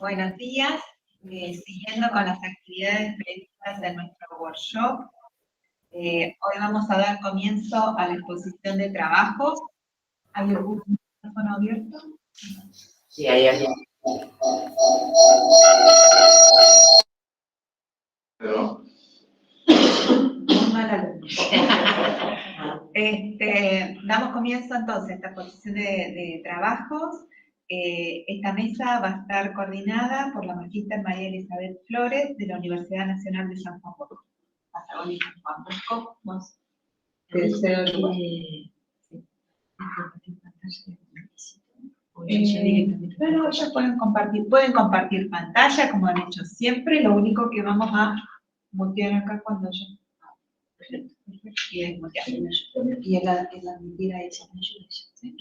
Buenos días. Siguiendo con las actividades previstas de nuestro workshop, hoy vamos a dar comienzo a la exposición de trabajos. ¿Hay algún micrófono abierto? Sí, hay alguien. ¿Pero? Muy mal alumno. Damos comienzo entonces a esta exposición de trabajos. Esta mesa va a estar coordinada por la magíster María Elizabeth Flores de la Universidad Nacional de San Juan Bosco. Patagonia San Juan Bosco, vos tercero lugar. No, ellos pueden compartir pantalla como han hecho siempre, lo único que vamos a mutear acá cuando yo. Perfecto. Y desmutear. Y la mentira hecha. ¿Sí?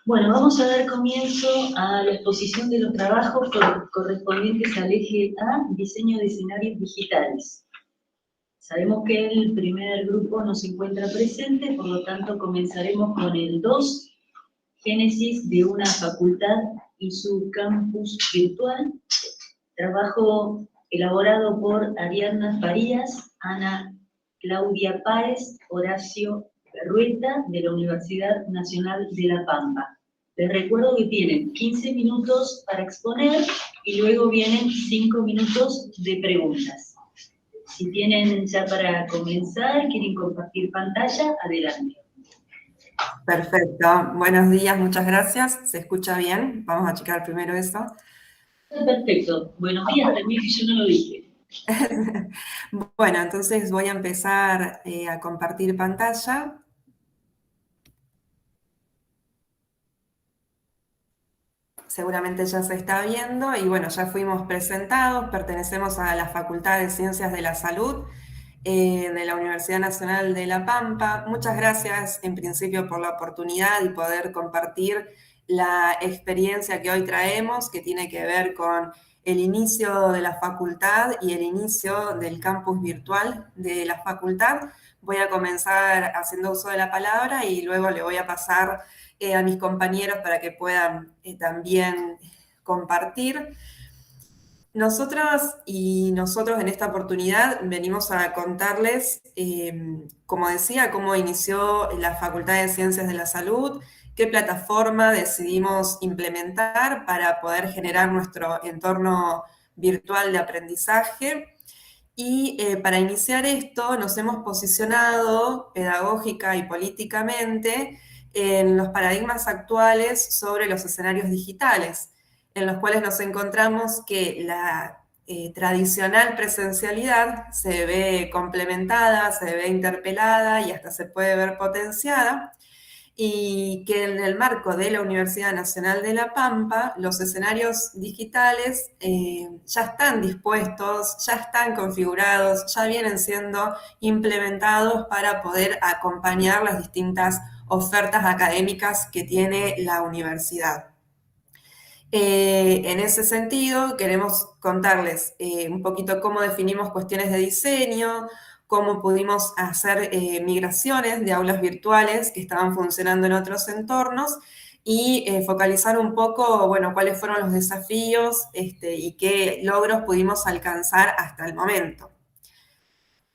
Bueno, vamos a dar comienzo a la exposición de los trabajos correspondientes al eje A, diseño de escenarios digitales. Sabemos que el primer grupo no se encuentra presente, por lo tanto comenzaremos con el 2, génesis de una facultad y su campus virtual. Trabajo elaborado por Ariadna Farías, Ana Claudia Páez, Horacio Berrueta, de la Universidad Nacional de La Pampa. Les recuerdo que tienen 15 minutos para exponer y luego vienen 5 minutos de preguntas. Si tienen ya para comenzar, quieren compartir pantalla, adelante. Perfecto. Buenos días, muchas gracias. ¿Se escucha bien? Vamos a checar primero eso. Perfecto. Buenos días también, que yo no lo dije. Bueno, entonces voy a empezar a compartir pantalla. Seguramente ya se está viendo y bueno, ya fuimos presentados, pertenecemos a la Facultad de Ciencias de la Salud de la Universidad Nacional de La Pampa. Muchas gracias en principio por la oportunidad y poder compartir la experiencia que hoy traemos, que tiene que ver con el inicio de la facultad y el inicio del campus virtual de la facultad. Voy a comenzar haciendo uso de la palabra y luego le voy a pasar a mis compañeros para que puedan también compartir. Nosotras y nosotros en esta oportunidad venimos a contarles, como decía, cómo inició la Facultad de Ciencias de la Salud, qué plataforma decidimos implementar para poder generar nuestro entorno virtual de aprendizaje. Y para iniciar esto nos hemos posicionado pedagógica y políticamente en los paradigmas actuales sobre los escenarios digitales, en los cuales nos encontramos que la tradicional presencialidad se ve complementada, se ve interpelada y hasta se puede ver potenciada, y que en el marco de la Universidad Nacional de La Pampa, los escenarios digitales ya están dispuestos, ya están configurados, ya vienen siendo implementados para poder acompañar las distintas ofertas académicas que tiene la universidad. En ese sentido, queremos contarles un poquito cómo definimos cuestiones de diseño, cómo pudimos hacer migraciones de aulas virtuales que estaban funcionando en otros entornos y focalizar un poco, bueno, cuáles fueron los desafíos y qué logros pudimos alcanzar hasta el momento.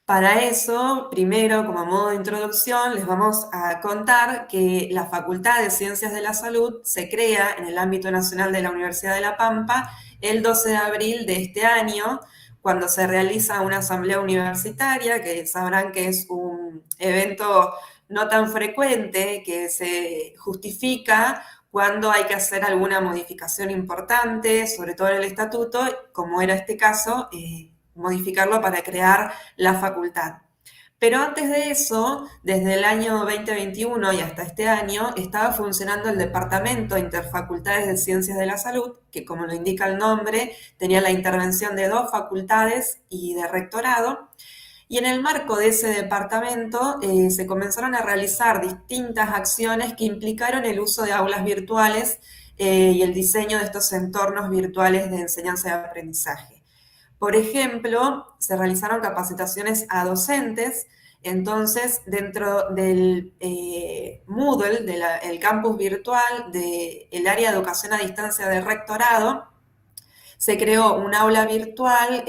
Para eso, primero, como modo de introducción, les vamos a contar que la Facultad de Ciencias de la Salud se crea en el ámbito nacional de la Universidad de La Pampa el 12 de abril de este año, cuando se realiza una asamblea universitaria, que sabrán que es un evento no tan frecuente, que se justifica cuando hay que hacer alguna modificación importante, sobre todo en el estatuto, como era este caso, modificarlo para crear la facultad. Pero antes de eso, desde el año 2021 y hasta este año, estaba funcionando el Departamento de Interfacultades de Ciencias de la Salud, que como lo indica el nombre, tenía la intervención de 2 facultades y de rectorado. Y en el marco de ese departamento se comenzaron a realizar distintas acciones que implicaron el uso de aulas virtuales y el diseño de estos entornos virtuales de enseñanza y aprendizaje. Por ejemplo, se realizaron capacitaciones a docentes Entonces, dentro del Moodle, del campus virtual del área de educación a distancia del rectorado, se creó un aula virtual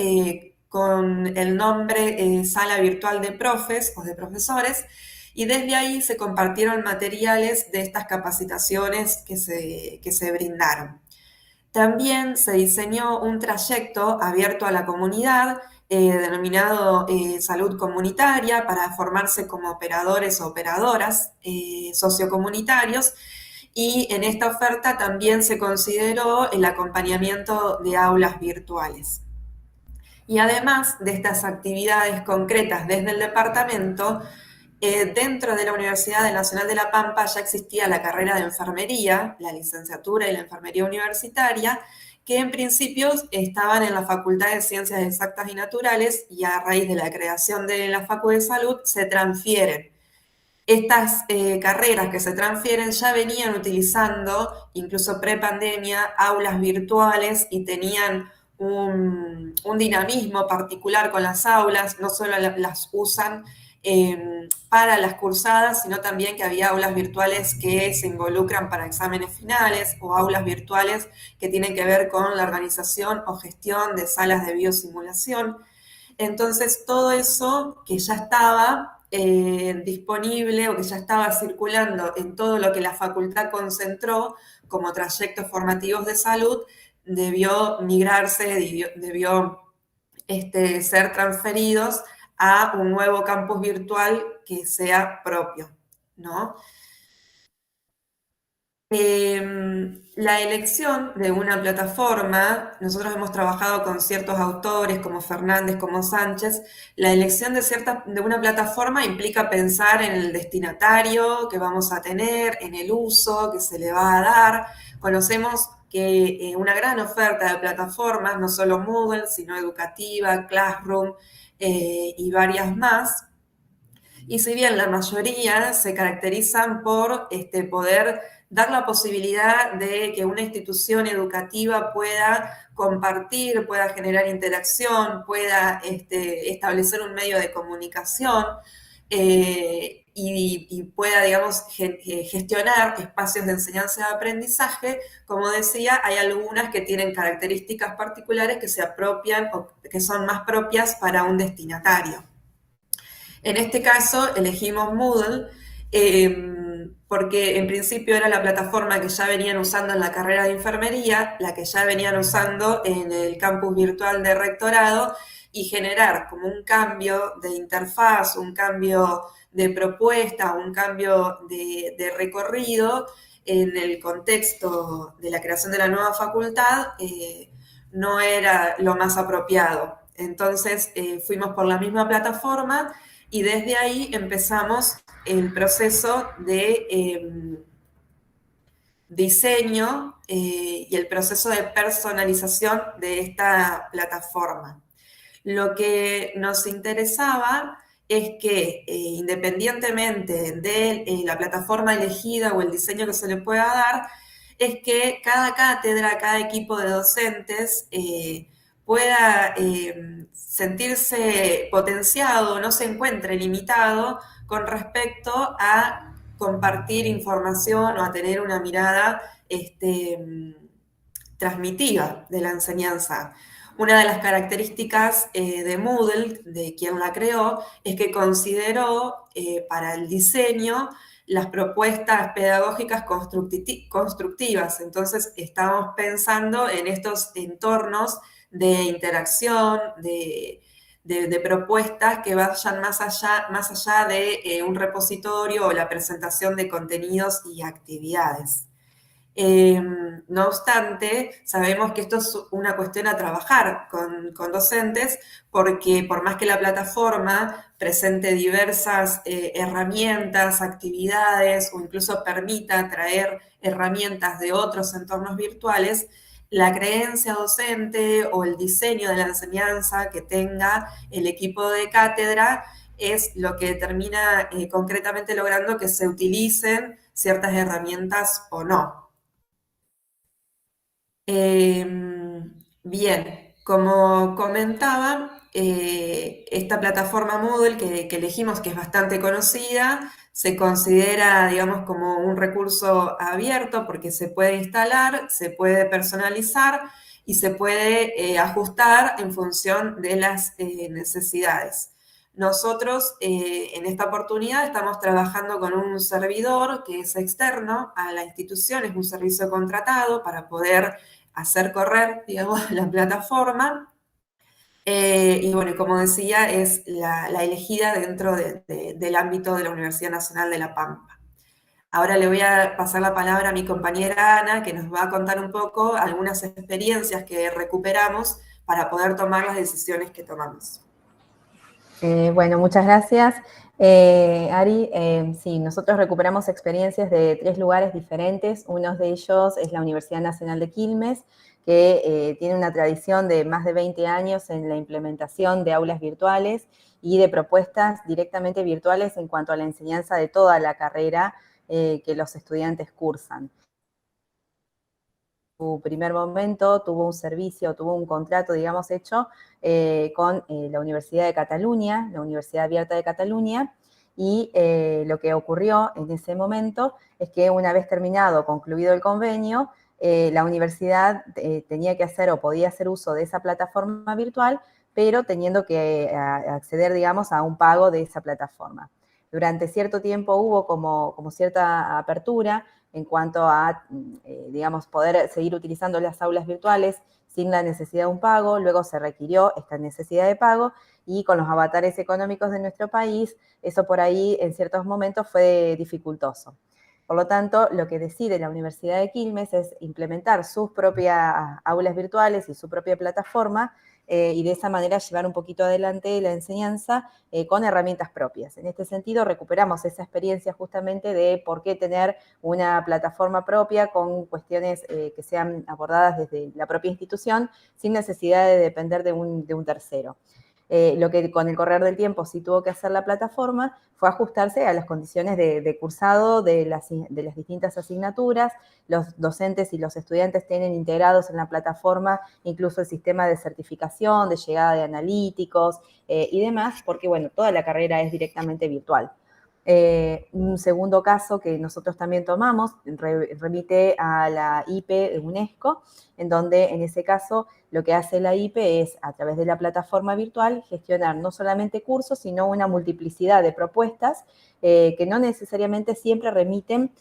con el nombre Sala Virtual de Profes o de Profesores, y desde ahí se compartieron materiales de estas capacitaciones que se brindaron. También se diseñó un trayecto abierto a la comunidad, denominado Salud Comunitaria, para formarse como operadores o operadoras sociocomunitarios, y en esta oferta también se consideró el acompañamiento de aulas virtuales. Y además de estas actividades concretas desde el departamento, dentro de la Universidad Nacional de La Pampa ya existía la carrera de enfermería, la licenciatura y la enfermería universitaria, que en principio estaban en la Facultad de Ciencias Exactas y Naturales, y a raíz de la creación de la Facu de Salud se transfieren. Estas carreras que se transfieren ya venían utilizando, incluso pre-pandemia, aulas virtuales, y tenían un dinamismo particular con las aulas. No solo las usan para las cursadas, sino también que había aulas virtuales que se involucran para exámenes finales, o aulas virtuales que tienen que ver con la organización o gestión de salas de biosimulación. Entonces, todo eso que ya estaba disponible, o que ya estaba circulando en todo lo que la facultad concentró como trayectos formativos de salud, debió migrarse, debió ser transferidos a un nuevo campus virtual que sea propio, ¿no? La elección de una plataforma, nosotros hemos trabajado con ciertos autores como Fernández, como Sánchez. La elección de una plataforma implica pensar en el destinatario que vamos a tener, en el uso que se le va a dar. Conocemos que una gran oferta de plataformas, no solo Moodle, sino Educativa, Classroom y varias más. Y si bien la mayoría se caracterizan por poder dar la posibilidad de que una institución educativa pueda compartir, pueda generar interacción, pueda establecer un medio de comunicación y pueda, digamos, gestionar espacios de enseñanza y aprendizaje, como decía, hay algunas que tienen características particulares que se apropian o que son más propias para un destinatario. En este caso elegimos Moodle porque en principio era la plataforma que ya venían usando en la carrera de enfermería, la que ya venían usando en el campus virtual de rectorado, y generar como un cambio de interfaz, un cambio de propuesta, un cambio de recorrido en el contexto de la creación de la nueva facultad no era lo más apropiado. Entonces fuimos por la misma plataforma, y desde ahí empezamos el proceso de diseño y el proceso de personalización de esta plataforma. Lo que nos interesaba es que independientemente de la plataforma elegida o el diseño que se le pueda dar, es que cada cátedra, cada equipo de docentes pueda sentirse potenciado, no se encuentre limitado con respecto a compartir información o a tener una mirada transmitiva de la enseñanza. Una de las características de Moodle, de quien la creó, es que consideró para el diseño las propuestas pedagógicas constructivas. Entonces, estamos pensando en estos entornos de interacción, de propuestas que vayan más allá de un repositorio o la presentación de contenidos y actividades. No obstante, sabemos que esto es una cuestión a trabajar con docentes, porque por más que la plataforma presente diversas herramientas, actividades, o incluso permita traer herramientas de otros entornos virtuales, la creencia docente o el diseño de la enseñanza que tenga el equipo de cátedra es lo que termina concretamente logrando que se utilicen ciertas herramientas o no. Bien, Como comentaba, esta plataforma Moodle que elegimos, que es bastante conocida, se considera, digamos, como un recurso abierto porque se puede instalar, se puede personalizar y se puede ajustar en función de las necesidades. Nosotros en esta oportunidad estamos trabajando con un servidor que es externo a la institución, es un servicio contratado para poder hacer correr, digamos, la plataforma. Y bueno, como decía, es la elegida dentro del ámbito de la Universidad Nacional de La Pampa. Ahora le voy a pasar la palabra a mi compañera Ana, que nos va a contar un poco algunas experiencias que recuperamos para poder tomar las decisiones que tomamos. Bueno, muchas gracias. Ari, sí, nosotros recuperamos experiencias de 3 lugares diferentes. Uno de ellos es la Universidad Nacional de Quilmes, que tiene una tradición de más de 20 años en la implementación de aulas virtuales y de propuestas directamente virtuales en cuanto a la enseñanza de toda la carrera que los estudiantes cursan. Su primer momento tuvo un servicio, tuvo un contrato, digamos, hecho con la Universidad de Cataluña, la Universidad Abierta de Cataluña, y lo que ocurrió en ese momento es que una vez terminado, concluido el convenio, la universidad tenía que hacer o podía hacer uso de esa plataforma virtual, pero teniendo que acceder, digamos, a un pago de esa plataforma. Durante cierto tiempo hubo como cierta apertura en cuanto a, digamos, poder seguir utilizando las aulas virtuales sin la necesidad de un pago. Luego se requirió esta necesidad de pago y con los avatares económicos de nuestro país, eso por ahí en ciertos momentos fue dificultoso. Por lo tanto, lo que decide la Universidad de Quilmes es implementar sus propias aulas virtuales y su propia plataforma y de esa manera llevar un poquito adelante la enseñanza con herramientas propias. En este sentido, recuperamos esa experiencia justamente de por qué tener una plataforma propia con cuestiones que sean abordadas desde la propia institución sin necesidad de depender de un tercero. Lo que con el correr del tiempo sí tuvo que hacer la plataforma fue ajustarse a las condiciones de cursado de las distintas asignaturas. Los docentes y los estudiantes tienen integrados en la plataforma incluso el sistema de certificación, de llegada de analíticos y demás, porque bueno, toda la carrera es directamente virtual. Un segundo caso que nosotros también tomamos remite a la IPE de UNESCO, en donde en ese caso lo que hace la IPE es, a través de la plataforma virtual, gestionar no solamente cursos, sino una multiplicidad de propuestas que no necesariamente siempre remiten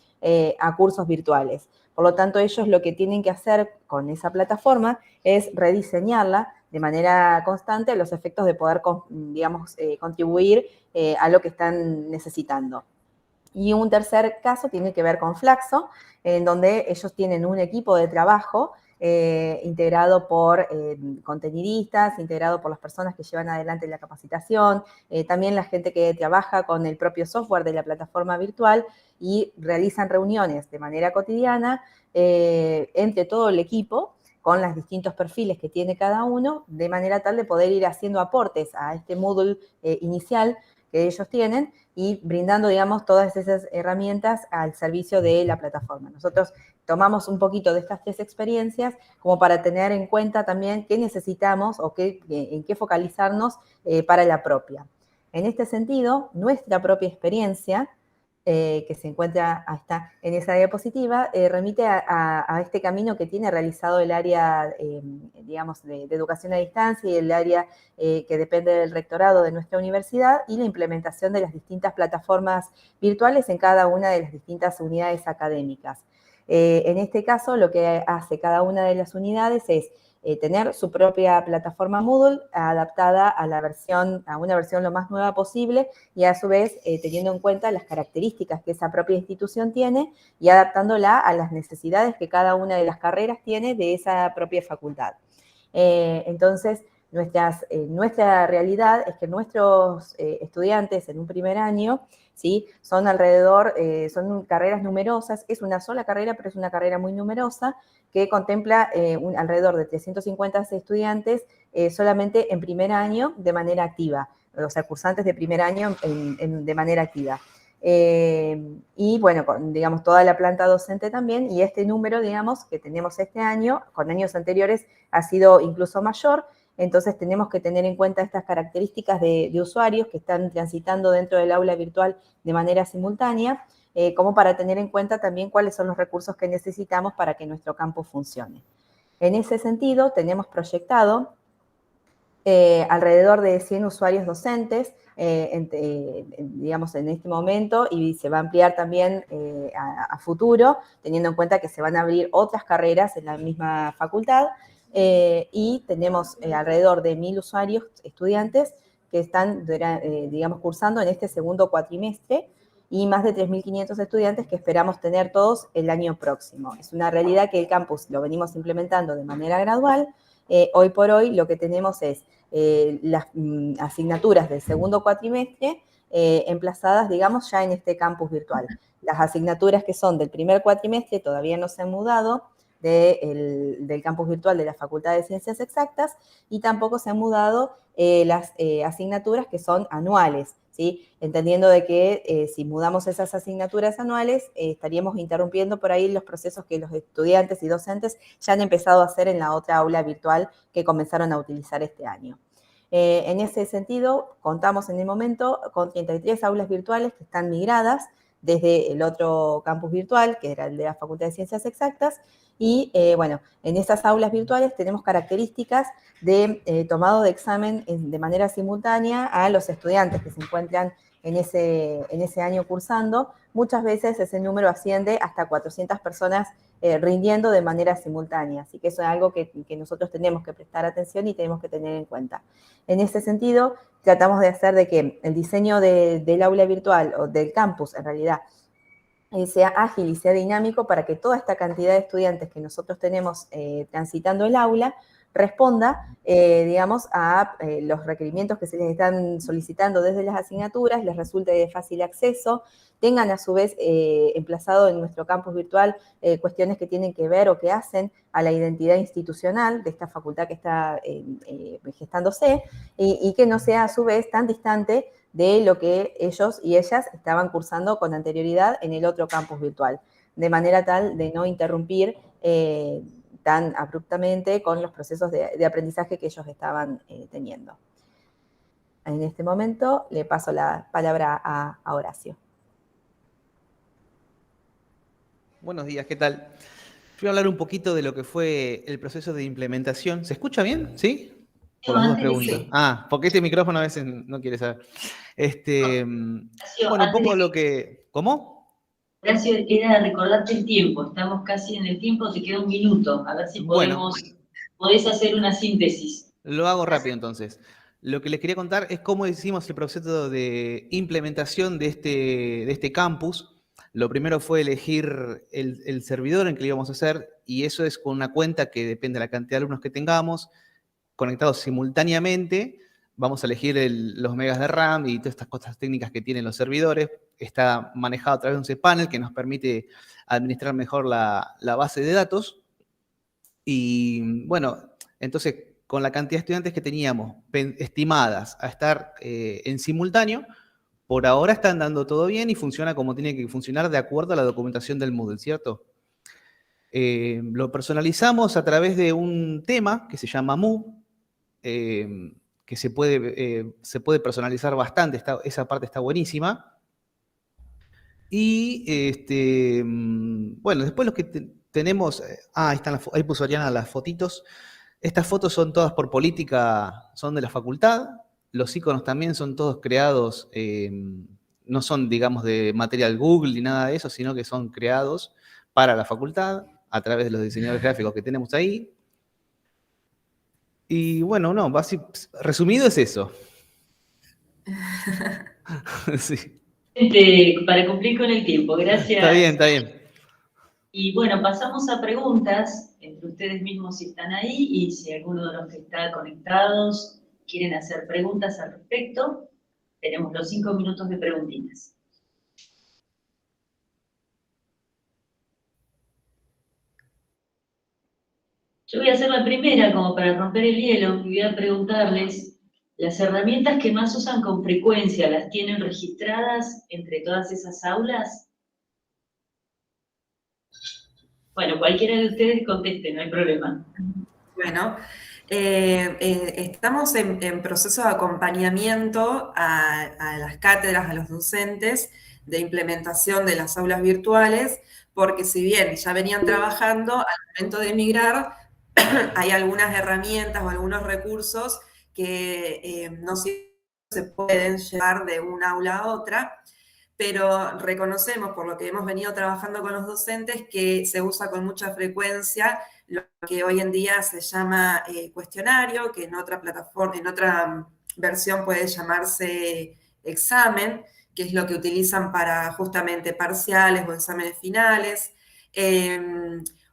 a cursos virtuales. Por lo tanto, ellos lo que tienen que hacer con esa plataforma es rediseñarla de manera constante a los efectos de poder, digamos, contribuir a lo que están necesitando. Y un tercer caso tiene que ver con Flaxo, en donde ellos tienen un equipo de trabajo integrado por contenidistas, integrado por las personas que llevan adelante la capacitación, también la gente que trabaja con el propio software de la plataforma virtual y realizan reuniones de manera cotidiana entre todo el equipo, con los distintos perfiles que tiene cada uno, de manera tal de poder ir haciendo aportes a este Moodle inicial que ellos tienen y brindando, digamos, todas esas herramientas al servicio de la plataforma. Nosotros tomamos un poquito de estas 3 experiencias como para tener en cuenta también qué necesitamos o en qué focalizarnos para la propia. En este sentido, nuestra propia experiencia, que se encuentra hasta en esa diapositiva, remite a este camino que tiene realizado el área, digamos, de educación a distancia y el área que depende del rectorado de nuestra universidad y la implementación de las distintas plataformas virtuales en cada una de las distintas unidades académicas. En este caso, lo que hace cada una de las unidades es tener su propia plataforma Moodle adaptada a una versión lo más nueva posible y a su vez teniendo en cuenta las características que esa propia institución tiene y adaptándola a las necesidades que cada una de las carreras tiene de esa propia facultad. Entonces, nuestra realidad es que nuestros estudiantes en un primer año, ¿sí? Son son carreras numerosas, es una sola carrera, pero es una carrera muy numerosa que contempla alrededor de 350 estudiantes solamente en primer año de manera activa, o sea, cursantes de primer año de manera activa. Y bueno, digamos, toda la planta docente también, y este número, digamos, que tenemos este año, con años anteriores ha sido incluso mayor, entonces tenemos que tener en cuenta estas características de usuarios que están transitando dentro del aula virtual de manera simultánea, como para tener en cuenta también cuáles son los recursos que necesitamos para que nuestro campus funcione. En ese sentido, tenemos proyectado alrededor de 100 usuarios docentes, digamos, en este momento, y se va a ampliar también a futuro, teniendo en cuenta que se van a abrir otras carreras en la misma facultad, y tenemos alrededor de 1000 usuarios, estudiantes, que están, digamos, cursando en este segundo cuatrimestre, y más de 3500 estudiantes que esperamos tener todos el año próximo. Es una realidad que el campus lo venimos implementando de manera gradual. Hoy por hoy lo que tenemos es las asignaturas del segundo cuatrimestre emplazadas, digamos, ya en este campus virtual. Las asignaturas que son del primer cuatrimestre todavía no se han mudado del campus virtual de la Facultad de Ciencias Exactas, y tampoco se han mudado las asignaturas que son anuales, ¿sí? Entendiendo de que si mudamos esas asignaturas anuales, estaríamos interrumpiendo por ahí los procesos que los estudiantes y docentes ya han empezado a hacer en la otra aula virtual que comenzaron a utilizar este año. En ese sentido, contamos en el momento con 33 aulas virtuales que están migradas desde el otro campus virtual, que era el de la Facultad de Ciencias Exactas, y bueno, en esas aulas virtuales tenemos características de tomado de examen de manera simultánea a los estudiantes que se encuentran en ese año cursando. Muchas veces ese número asciende hasta 400 personas rindiendo de manera simultánea, así que eso es algo que nosotros tenemos que prestar atención y tenemos que tener en cuenta. En ese sentido, tratamos de hacer de que el diseño del aula virtual, o del campus en realidad, sea ágil y sea dinámico para que toda esta cantidad de estudiantes que nosotros tenemos transitando el aula responda, digamos, a los requerimientos que se les están solicitando desde las asignaturas, les resulte de fácil acceso, tengan a su vez emplazado en nuestro campus virtual cuestiones que tienen que ver o que hacen a la identidad institucional de esta facultad que está gestándose, y que no sea a su vez tan distante de lo que ellos y ellas estaban cursando con anterioridad en el otro campus virtual, de manera tal de no interrumpir tan abruptamente con los procesos de aprendizaje que ellos estaban teniendo. En este momento le paso la palabra a Horacio. Buenos días, ¿qué tal? Voy a hablar un poquito de lo que fue el proceso de implementación. ¿Se escucha bien? ¿Sí? Por las dudas preguntas. Ah, porque este micrófono a veces no quiere saber. Bueno, un poco lo que... ¿Cómo? Horacio, era recordarte el tiempo. Estamos casi en el tiempo, te queda un minuto. A ver si podés hacer una síntesis. Lo hago rápido entonces. Lo que les quería contar es cómo hicimos el proceso de implementación de este campus. Lo primero fue elegir el servidor en que lo íbamos a hacer, y eso es con una cuenta que depende de la cantidad de alumnos que tengamos, conectados simultáneamente. Vamos a elegir los megas de RAM y todas estas cosas técnicas que tienen los servidores. Está manejado a través de un cPanel que nos permite administrar mejor la base de datos. Y bueno, entonces con la cantidad de estudiantes que teníamos estimadas a estar en simultáneo, por ahora están dando todo bien y funciona como tiene que funcionar de acuerdo a la documentación del Moodle, ¿cierto? Lo personalizamos a través de un tema que se llama Mu, que se puede personalizar bastante, esa parte está buenísima. Y bueno, después lo que tenemos, ahí puso Ariana las fotitos. Estas fotos son todas por política, son de la facultad. Los iconos también son todos creados, no son, digamos, de material Google ni nada de eso, sino que son creados para la facultad a través de los diseñadores gráficos que tenemos ahí. Y bueno, no, resumido es eso. Sí. Para cumplir con el tiempo, gracias. Está bien, está bien. Y bueno, pasamos a preguntas, entre ustedes mismos si están ahí, y si alguno de los que está conectados quieren hacer preguntas al respecto, tenemos los 5 minutos de preguntitas. Yo voy a hacer la primera, como para romper el hielo, y voy a preguntarles Las herramientas que más usan con frecuencia, ¿las tienen registradas entre todas esas aulas? Bueno, cualquiera de ustedes conteste, no hay problema. Bueno, estamos en proceso de acompañamiento a las cátedras, a los docentes, de implementación de las aulas virtuales, porque si bien ya venían trabajando, al momento de migrar, hay algunas herramientas o algunos recursos que no siempre se pueden llevar de un aula a otra, pero reconocemos, por lo que hemos venido trabajando con los docentes, que se usa con mucha frecuencia lo que hoy en día se llama cuestionario, que en otra plataforma, en otra versión puede llamarse examen, que es lo que utilizan para justamente parciales o exámenes finales.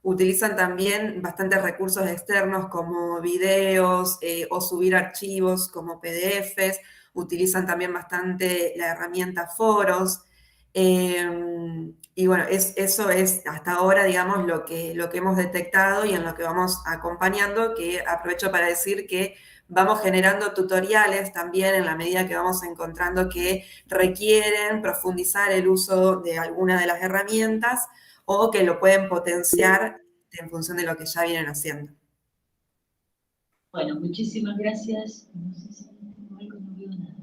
Utilizan también bastantes recursos externos como videos o subir archivos como PDFs. Utilizan también bastante la herramienta foros. Y bueno, eso es hasta ahora, digamos, lo que hemos detectado y en lo que vamos acompañando, que aprovecho para decir que vamos generando tutoriales también en la medida que vamos encontrando que requieren profundizar el uso de alguna de las herramientas o que lo pueden potenciar en función de lo que ya vienen haciendo. Bueno, muchísimas gracias. No sé si no veo nada.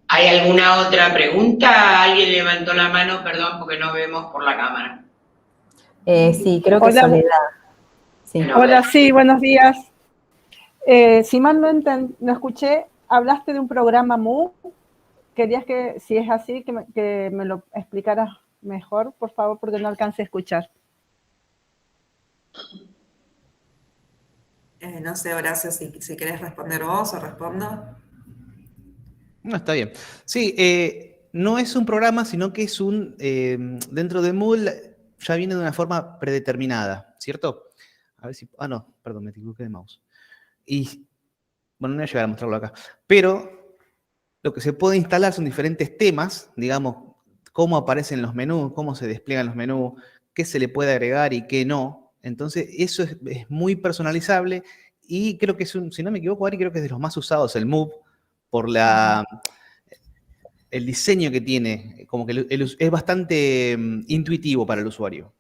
¿Hay alguna otra pregunta? Alguien levantó la mano, perdón, porque no vemos por la cámara. Sí, creo que Hola. Soledad. Sí. Bueno, Hola, sí, buenos días. Si mal no escuché, hablaste de un programa MOOC. Querías que, si es así, que me lo explicaras mejor, por favor, porque no alcancé a escuchar. No sé, Horacio, si querés responder vos o respondo. No, está bien. Sí, no es un programa, sino que es dentro de Moodle ya viene de una forma predeterminada, ¿cierto? A ver si, no, perdón, me equivoqué de mouse. Y, bueno, no voy a llegar a mostrarlo acá. Pero lo que se puede instalar son diferentes temas, digamos, cómo aparecen los menús, cómo se despliegan los menús, qué se le puede agregar y qué no. Entonces, eso es muy personalizable y creo que es si no me equivoco, Ari, creo que es de los más usados el Move por el diseño que tiene, como que es bastante intuitivo para el usuario.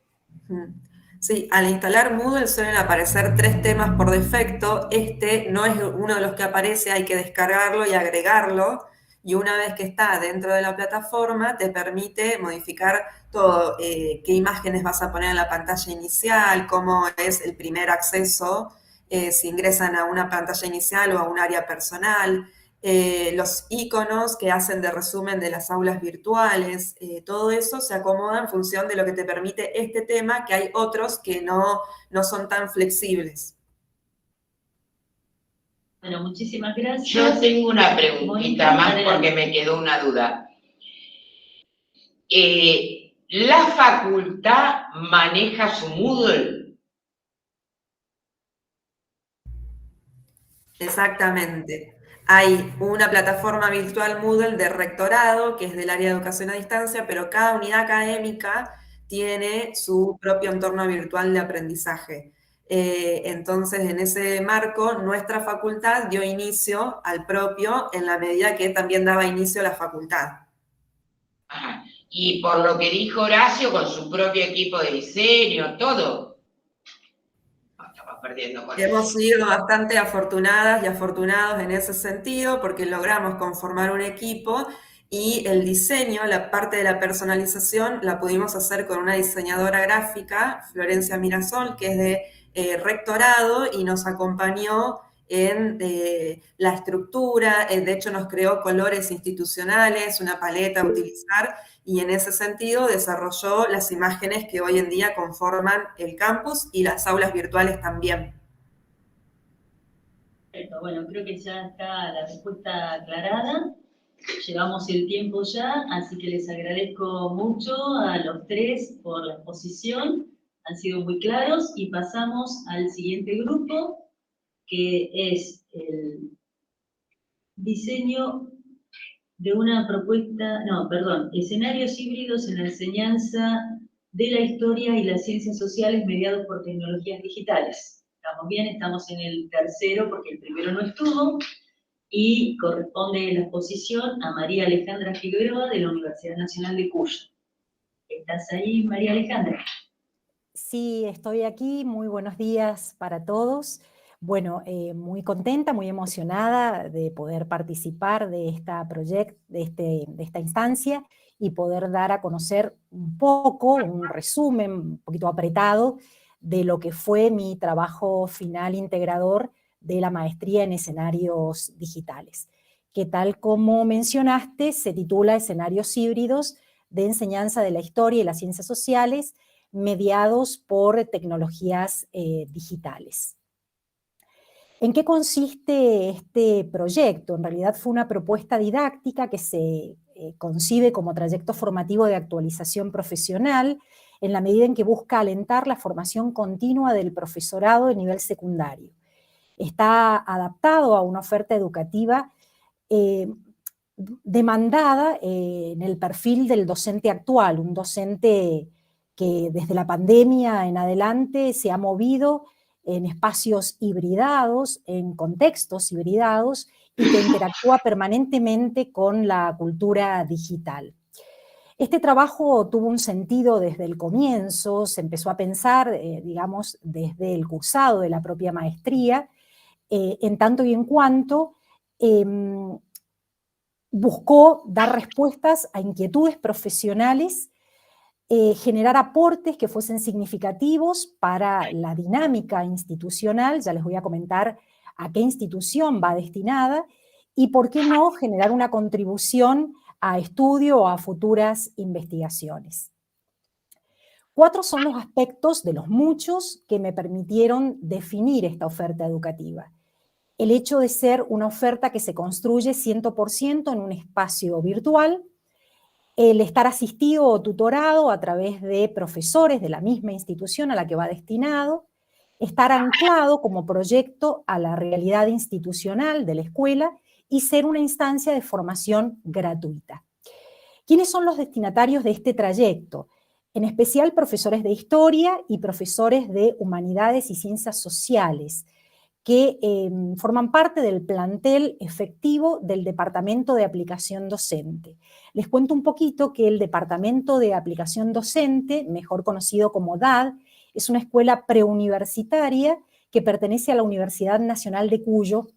Sí, al instalar Moodle suelen aparecer 3 temas por defecto. Este no es uno de los que aparece, hay que descargarlo y agregarlo. Y una vez que está dentro de la plataforma, te permite modificar todo, qué imágenes vas a poner en la pantalla inicial, cómo es el primer acceso, si ingresan a una pantalla inicial o a un área personal. Los iconos que hacen de resumen de las aulas virtuales, todo eso se acomoda en función de lo que te permite este tema, que hay otros que no son tan flexibles. Bueno, muchísimas gracias. Yo tengo una preguntita más Adelante. porque me quedó una duda. ¿La facultad maneja su Moodle? Exactamente. Hay una plataforma virtual Moodle de rectorado, que es del área de educación a distancia, pero cada unidad académica tiene su propio entorno virtual de aprendizaje. Entonces, en ese marco, nuestra facultad dio inicio al propio en la medida que también daba inicio a la facultad. Ajá. Y por lo que dijo Horacio, con su propio equipo de diseño, todo. Estamos perdiendo con eso. Hemos sido bastante afortunadas y afortunados en ese sentido porque logramos conformar un equipo y el diseño, la parte de la personalización, la pudimos hacer con una diseñadora gráfica, Florencia Mirasol, que es de rectorado y nos acompañó en la estructura, de hecho nos creó colores institucionales, una paleta a utilizar y en ese sentido desarrolló las imágenes que hoy en día conforman el campus y las aulas virtuales también. Perfecto, bueno, creo que ya está la respuesta aclarada. Llevamos el tiempo ya, así que les agradezco mucho a los 3 por la exposición. Han sido muy claros y pasamos al siguiente grupo, que es el diseño de una propuesta, escenarios híbridos en la enseñanza de la historia y las ciencias sociales mediados por tecnologías digitales. Estamos bien, estamos en el tercero porque el primero no estuvo. y corresponde la exposición a María Alejandra Figueroa de la Universidad Nacional de Cuyo. ¿Estás ahí, María Alejandra? Sí, estoy aquí. Muy buenos días para todos. Bueno, muy contenta, muy emocionada de poder participar de de esta instancia y poder dar a conocer un poco, un resumen un poquito apretado de lo que fue mi trabajo final integrador de la maestría en escenarios digitales, que tal como mencionaste, se titula Escenarios híbridos de enseñanza de la historia y las ciencias sociales mediados por tecnologías digitales. ¿En qué consiste este proyecto? En realidad fue una propuesta didáctica que se concibe como trayecto formativo de actualización profesional en la medida en que busca alentar la formación continua del profesorado de nivel secundario. Está adaptado a una oferta educativa demandada en el perfil del docente actual, un docente que desde la pandemia en adelante se ha movido en espacios hibridados, en contextos hibridados, y que interactúa permanentemente con la cultura digital. Este trabajo tuvo un sentido desde el comienzo, se empezó a pensar, digamos, desde el cursado de la propia maestría, en tanto y en cuanto buscó dar respuestas a inquietudes profesionales, generar aportes que fuesen significativos para la dinámica institucional, ya les voy a comentar a qué institución va destinada, y por qué no generar una contribución a estudio o a futuras investigaciones. 4 son los aspectos de los muchos que me permitieron definir esta oferta educativa. El hecho de ser una oferta que se construye 100% en un espacio virtual, el estar asistido o tutorado a través de profesores de la misma institución a la que va destinado, estar anclado como proyecto a la realidad institucional de la escuela y ser una instancia de formación gratuita. ¿Quiénes son los destinatarios de este trayecto? En especial profesores de historia y profesores de humanidades y ciencias sociales, que forman parte del plantel efectivo del Departamento de Aplicación Docente. Les cuento un poquito que el Departamento de Aplicación Docente, mejor conocido como DAD, es una escuela preuniversitaria que pertenece a la Universidad Nacional de Cuyo,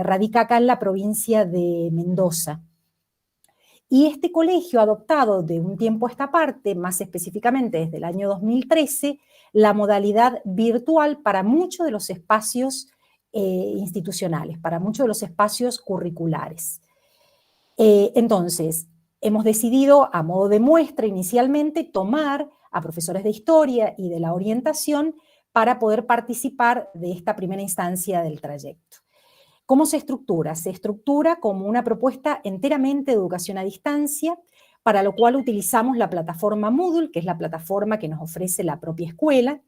radica acá en la provincia de Mendoza. Y este colegio ha adoptado de un tiempo a esta parte, más específicamente desde el año 2013, la modalidad virtual para muchos de los espacios institucionales, para muchos de los espacios curriculares. Entonces, hemos decidido, a modo de muestra inicialmente, tomar a profesores de historia y de la orientación para poder participar de esta primera instancia del trayecto. ¿Cómo se estructura? Se estructura como una propuesta enteramente de educación a distancia, para lo cual utilizamos la plataforma Moodle, que es la plataforma que nos ofrece la propia escuela.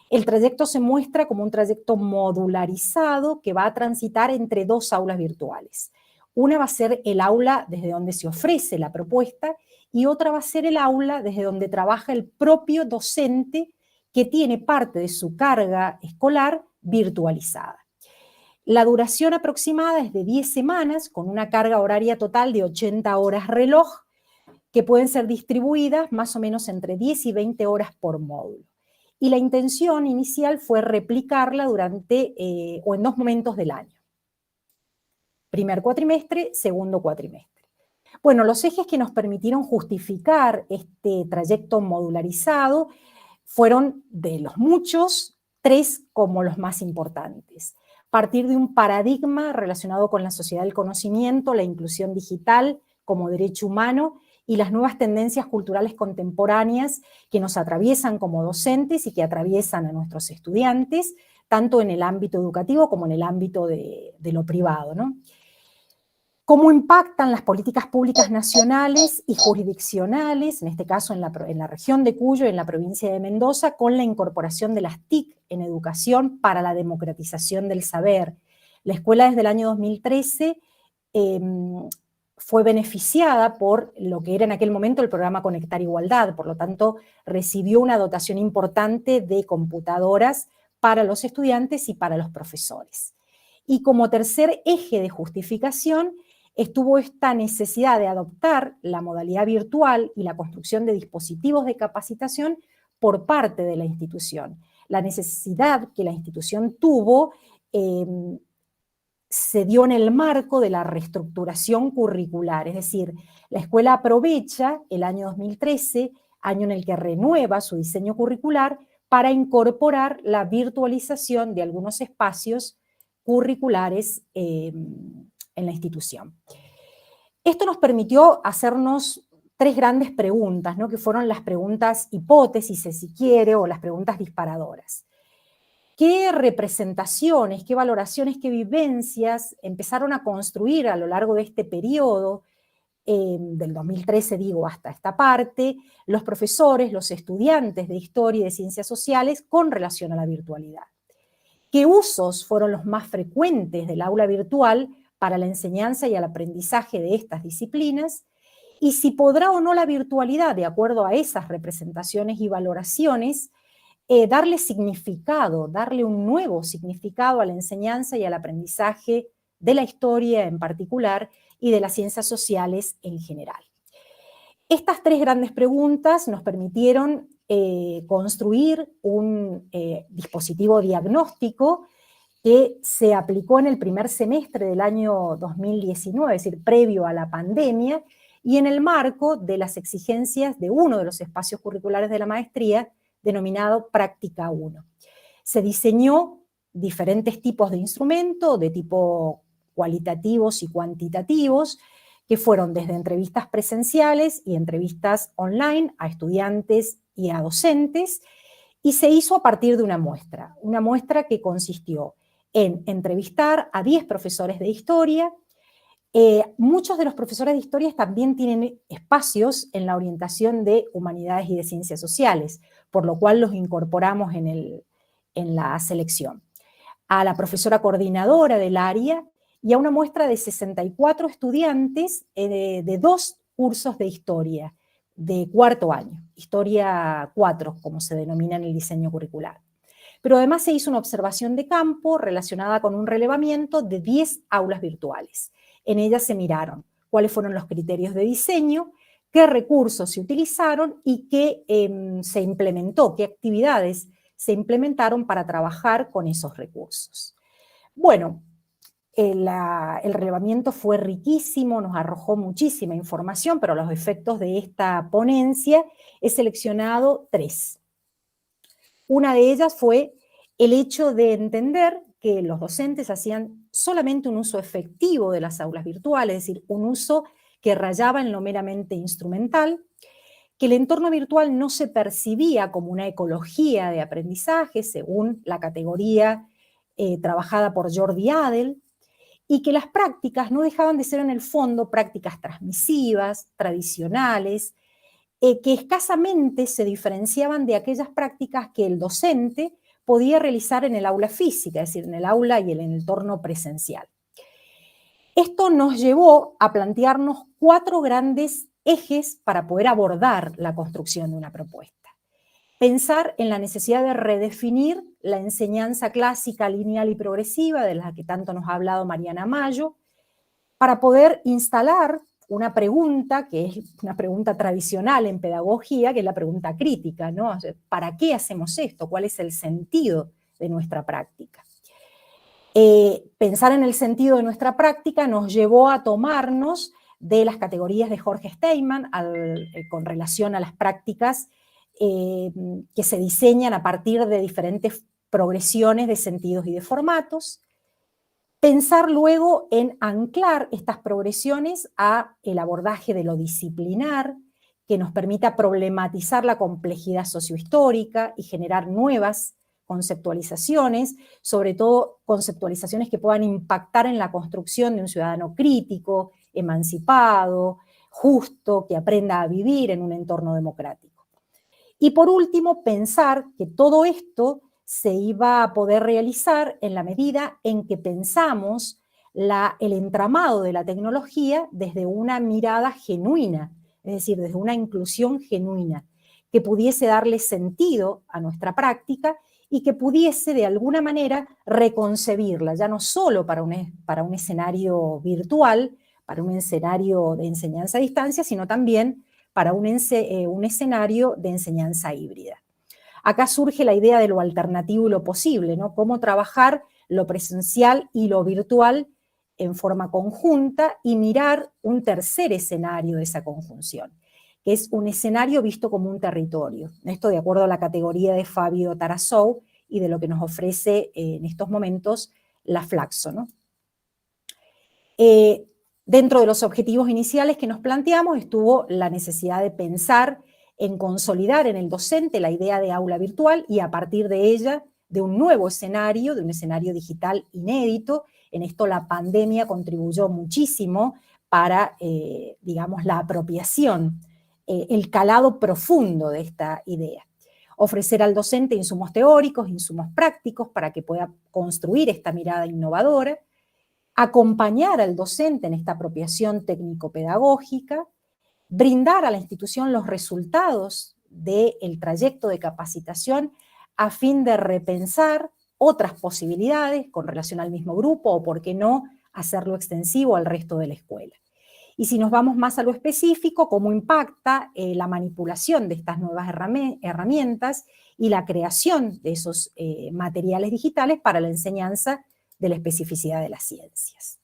El trayecto se muestra como un trayecto modularizado que va a transitar entre 2 aulas virtuales. Una va a ser el aula desde donde se ofrece la propuesta y otra va a ser el aula desde donde trabaja el propio docente que tiene parte de su carga escolar virtualizada. La duración aproximada es de 10 semanas, con una carga horaria total de 80 horas reloj, que pueden ser distribuidas más o menos entre 10 y 20 horas por módulo. Y la intención inicial fue replicarla durante o en 2 momentos del año. Primer cuatrimestre, segundo cuatrimestre. Bueno, los ejes que nos permitieron justificar este trayecto modularizado fueron, de los muchos, 3 como los más importantes. Partir de un paradigma relacionado con la sociedad del conocimiento, la inclusión digital como derecho humano y las nuevas tendencias culturales contemporáneas que nos atraviesan como docentes y que atraviesan a nuestros estudiantes, tanto en el ámbito educativo como en el ámbito de lo privado, ¿no? ¿Cómo impactan las políticas públicas nacionales y jurisdiccionales, en este caso en la región de Cuyo, en la provincia de Mendoza, con la incorporación de las TIC en educación para la democratización del saber? La escuela desde el año 2013 fue beneficiada por lo que era en aquel momento el programa Conectar Igualdad, por lo tanto recibió una dotación importante de computadoras para los estudiantes y para los profesores. Y como tercer eje de justificación estuvo esta necesidad de adoptar la modalidad virtual y la construcción de dispositivos de capacitación por parte de la institución. La necesidad que la institución tuvo se dio en el marco de la reestructuración curricular, es decir, la escuela aprovecha el año 2013, año en el que renueva su diseño curricular, para incorporar la virtualización de algunos espacios curriculares en la institución. Esto nos permitió hacernos tres grandes preguntas, ¿no? Que fueron las preguntas hipótesis, si quiere, o las preguntas disparadoras. ¿Qué representaciones, qué valoraciones, qué vivencias empezaron a construir a lo largo de este periodo, del 2013, digo, hasta esta parte, los profesores, los estudiantes de Historia y de Ciencias Sociales con relación a la virtualidad? ¿Qué usos fueron los más frecuentes del aula virtual para la enseñanza y el aprendizaje de estas disciplinas? Y si podrá o no la virtualidad, de acuerdo a esas representaciones y valoraciones, darle significado, darle un nuevo significado a la enseñanza y al aprendizaje de la historia en particular y de las ciencias sociales en general. Estas tres grandes preguntas nos permitieron construir un dispositivo diagnóstico que se aplicó en el primer semestre del año 2019, es decir, previo a la pandemia, y en el marco de las exigencias de uno de los espacios curriculares de la maestría, denominado Práctica 1. Se diseñó diferentes tipos de instrumentos, de tipo cualitativos y cuantitativos, que fueron desde entrevistas presenciales y entrevistas online a estudiantes y a docentes, y se hizo a partir de una muestra que consistió en entrevistar a 10 profesores de historia. Muchos de los profesores de historia también tienen espacios en la orientación de humanidades y de ciencias sociales, por lo cual los incorporamos en la selección. A la profesora coordinadora del área y a una muestra de 64 estudiantes de 2 cursos de historia, de cuarto año, Historia 4, como se denomina en el diseño curricular. Pero además se hizo una observación de campo relacionada con un relevamiento de 10 aulas virtuales. En ellas se miraron cuáles fueron los criterios de diseño, qué recursos se utilizaron y qué se implementó, qué actividades se implementaron para trabajar con esos recursos. Bueno, el relevamiento fue riquísimo, nos arrojó muchísima información, pero a los efectos de esta ponencia he seleccionado 3. Una de ellas fue el hecho de entender que los docentes hacían solamente un uso efectivo de las aulas virtuales, es decir, un uso que rayaba en lo meramente instrumental, que el entorno virtual no se percibía como una ecología de aprendizaje, según la categoría trabajada por Jordi Adel, y que las prácticas no dejaban de ser en el fondo prácticas transmisivas, tradicionales, que escasamente se diferenciaban de aquellas prácticas que el docente podía realizar en el aula física, es decir, en el aula y en el entorno presencial. Esto nos llevó a plantearnos 4 grandes ejes para poder abordar la construcción de una propuesta. Pensar en la necesidad de redefinir la enseñanza clásica, lineal y progresiva, de la que tanto nos ha hablado Mariana Mayo, para poder instalar una pregunta, que es una pregunta tradicional en pedagogía, que es la pregunta crítica, ¿no? O sea, ¿para qué hacemos esto? ¿Cuál es el sentido de nuestra práctica? Pensar en el sentido de nuestra práctica nos llevó a tomarnos de las categorías de Jorge Steinman con relación a las prácticas que se diseñan a partir de diferentes progresiones de sentidos y de formatos. Pensar luego en anclar estas progresiones a el abordaje de lo disciplinar, que nos permita problematizar la complejidad sociohistórica y generar nuevas conceptualizaciones, sobre todo conceptualizaciones que puedan impactar en la construcción de un ciudadano crítico, emancipado, justo, que aprenda a vivir en un entorno democrático. Y por último, pensar que todo esto se iba a poder realizar en la medida en que pensamos el entramado de la tecnología desde una mirada genuina, es decir, desde una inclusión genuina, que pudiese darle sentido a nuestra práctica y que pudiese de alguna manera reconcebirla, ya no solo para un escenario virtual, para un escenario de enseñanza a distancia, sino también para un escenario de enseñanza híbrida. Acá surge la idea de lo alternativo y lo posible, ¿no? Cómo trabajar lo presencial y lo virtual en forma conjunta y mirar un tercer escenario de esa conjunción, que es un escenario visto como un territorio. Esto de acuerdo a la categoría de Fabio Tarasou y de lo que nos ofrece en estos momentos la Flaxo, ¿no? Dentro de los objetivos iniciales que nos planteamos estuvo la necesidad de pensar en consolidar en el docente la idea de aula virtual y a partir de ella de un nuevo escenario, de un escenario digital inédito. En esto la pandemia contribuyó muchísimo para, digamos, la apropiación, el calado profundo de esta idea. Ofrecer al docente insumos teóricos, insumos prácticos para que pueda construir esta mirada innovadora, acompañar al docente en esta apropiación técnico-pedagógica, brindar a la institución los resultados del trayecto de capacitación a fin de repensar otras posibilidades con relación al mismo grupo o, por qué no, hacerlo extensivo al resto de la escuela. Y si nos vamos más a lo específico, cómo impacta la manipulación de estas nuevas herramientas y la creación de esos materiales digitales para la enseñanza de la especificidad de las ciencias.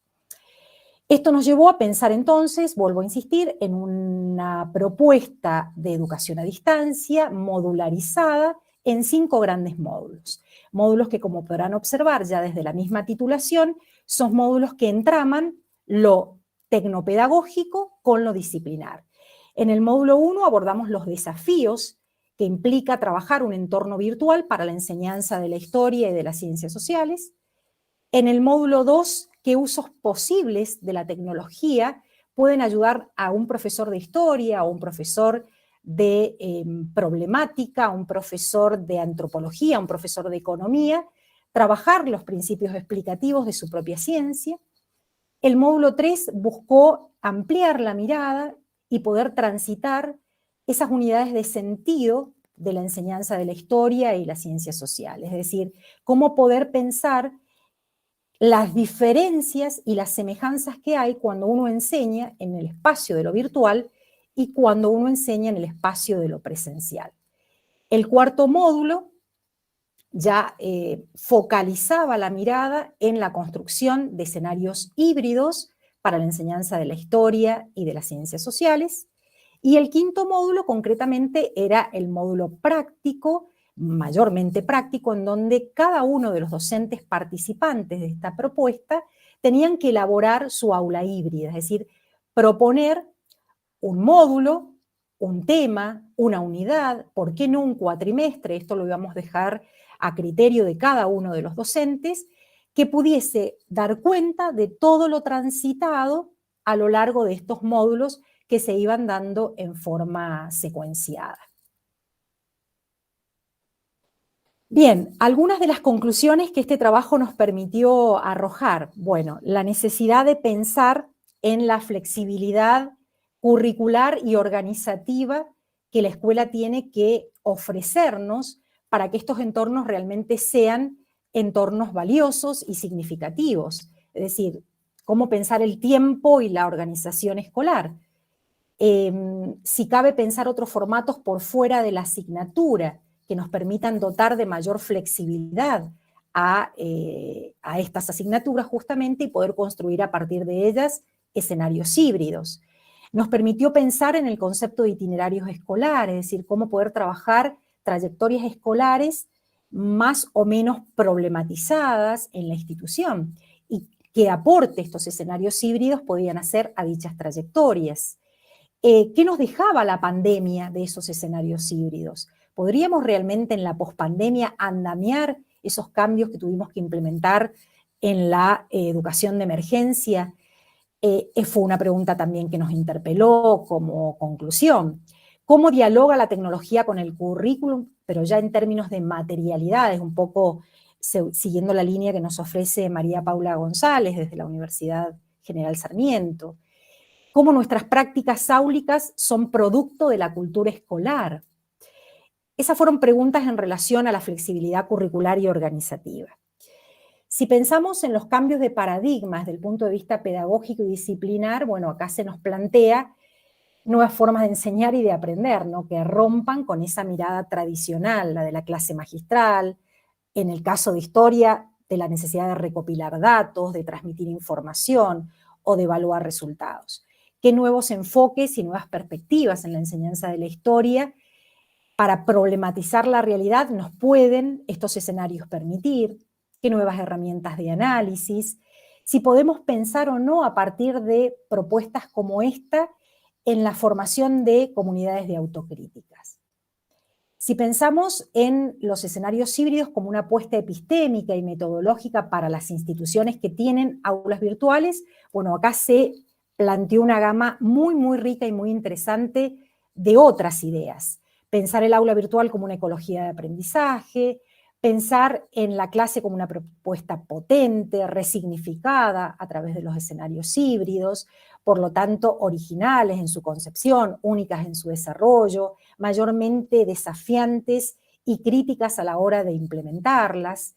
Esto nos llevó a pensar entonces, vuelvo a insistir, en una propuesta de educación a distancia modularizada en 5 grandes módulos. Módulos que, como podrán observar ya desde la misma titulación, son módulos que entraman lo tecnopedagógico con lo disciplinar. En el módulo 1 abordamos los desafíos que implica trabajar un entorno virtual para la enseñanza de la historia y de las ciencias sociales. En el módulo 2, qué usos posibles de la tecnología pueden ayudar a un profesor de historia, a un profesor de problemática, a un profesor de antropología, a un profesor de economía, trabajar los principios explicativos de su propia ciencia. El módulo 3 buscó ampliar la mirada y poder transitar esas unidades de sentido de la enseñanza de la historia y las ciencias sociales, es decir, cómo poder pensar las diferencias y las semejanzas que hay cuando uno enseña en el espacio de lo virtual y cuando uno enseña en el espacio de lo presencial. El cuarto módulo ya focalizaba la mirada en la construcción de escenarios híbridos para la enseñanza de la historia y de las ciencias sociales. Y el quinto módulo concretamente era el módulo práctico, mayormente práctico, en donde cada uno de los docentes participantes de esta propuesta tenían que elaborar su aula híbrida, es decir, proponer un módulo, un tema, una unidad, ¿por qué no un cuatrimestre? Esto lo íbamos a dejar a criterio de cada uno de los docentes, que pudiese dar cuenta de todo lo transitado a lo largo de estos módulos que se iban dando en forma secuenciada. Bien, algunas de las conclusiones que este trabajo nos permitió arrojar. Bueno, la necesidad de pensar en la flexibilidad curricular y organizativa que la escuela tiene que ofrecernos para que estos entornos realmente sean entornos valiosos y significativos. Es decir, cómo pensar el tiempo y la organización escolar. Si cabe pensar otros formatos por fuera de la asignatura que nos permitan dotar de mayor flexibilidad a estas asignaturas justamente y poder construir a partir de ellas escenarios híbridos. Nos permitió pensar en el concepto de itinerarios escolares, es decir, cómo poder trabajar trayectorias escolares más o menos problematizadas en la institución y qué aporte estos escenarios híbridos podían hacer a dichas trayectorias. ¿Qué nos dejaba la pandemia de esos escenarios híbridos? ¿Podríamos realmente en la pospandemia andamiar esos cambios que tuvimos que implementar en la educación de emergencia? Fue una pregunta también que nos interpeló como conclusión. ¿Cómo dialoga la tecnología con el currículum, pero ya en términos de materialidades, un poco siguiendo la línea que nos ofrece María Paula González desde la Universidad General Sarmiento? ¿Cómo nuestras prácticas áulicas son producto de la cultura escolar? Esas fueron preguntas en relación a la flexibilidad curricular y organizativa. Si pensamos en los cambios de paradigmas desde el punto de vista pedagógico y disciplinar, bueno, acá se nos plantea nuevas formas de enseñar y de aprender, ¿no? Que rompan con esa mirada tradicional, la de la clase magistral, en el caso de historia, de la necesidad de recopilar datos, de transmitir información o de evaluar resultados. ¿Qué nuevos enfoques y nuevas perspectivas en la enseñanza de la historia para problematizar la realidad nos pueden estos escenarios permitir? ¿Qué nuevas herramientas de análisis? Si podemos pensar o no a partir de propuestas como esta en la formación de comunidades de autocríticas. Si pensamos en los escenarios híbridos como una apuesta epistémica y metodológica para las instituciones que tienen aulas virtuales, bueno, acá se planteó una gama muy, muy rica y muy interesante de otras ideas. Pensar el aula virtual como una ecología de aprendizaje, pensar en la clase como una propuesta potente, resignificada a través de los escenarios híbridos, por lo tanto originales en su concepción, únicas en su desarrollo, mayormente desafiantes y críticas a la hora de implementarlas.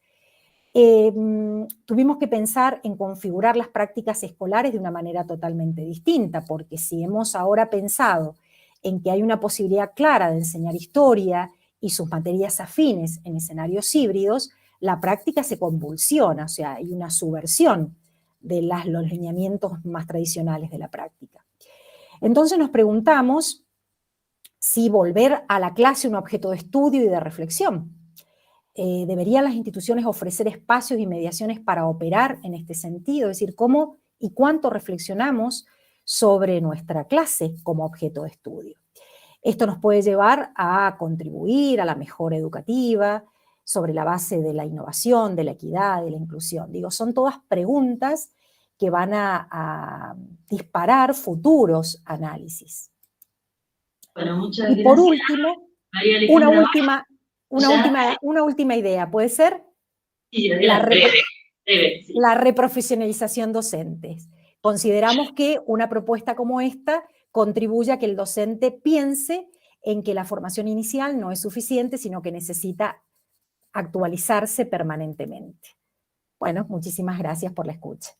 Tuvimos que pensar en configurar las prácticas escolares de una manera totalmente distinta, porque si hemos ahora pensado en que hay una posibilidad clara de enseñar historia y sus materias afines en escenarios híbridos, la práctica se convulsiona, o sea, hay una subversión de los lineamientos más tradicionales de la práctica. Entonces nos preguntamos si volver a la clase un objeto de estudio y de reflexión. ¿Deberían las instituciones ofrecer espacios y mediaciones para operar en este sentido? Es decir, ¿cómo y cuánto reflexionamos sobre nuestra clase como objeto de estudio? Esto nos puede llevar a contribuir a la mejora educativa, sobre la base de la innovación, de la equidad, de la inclusión. Digo, son todas preguntas que van a disparar futuros análisis. Bueno, muchas y gracias. por último, María Alejandra, una última idea, ¿puede ser? Sí, adelante. Breve, sí. La reprofesionalización docente. Consideramos que una propuesta como esta contribuye a que el docente piense en que la formación inicial no es suficiente, sino que necesita actualizarse permanentemente. Bueno, muchísimas gracias por la escucha.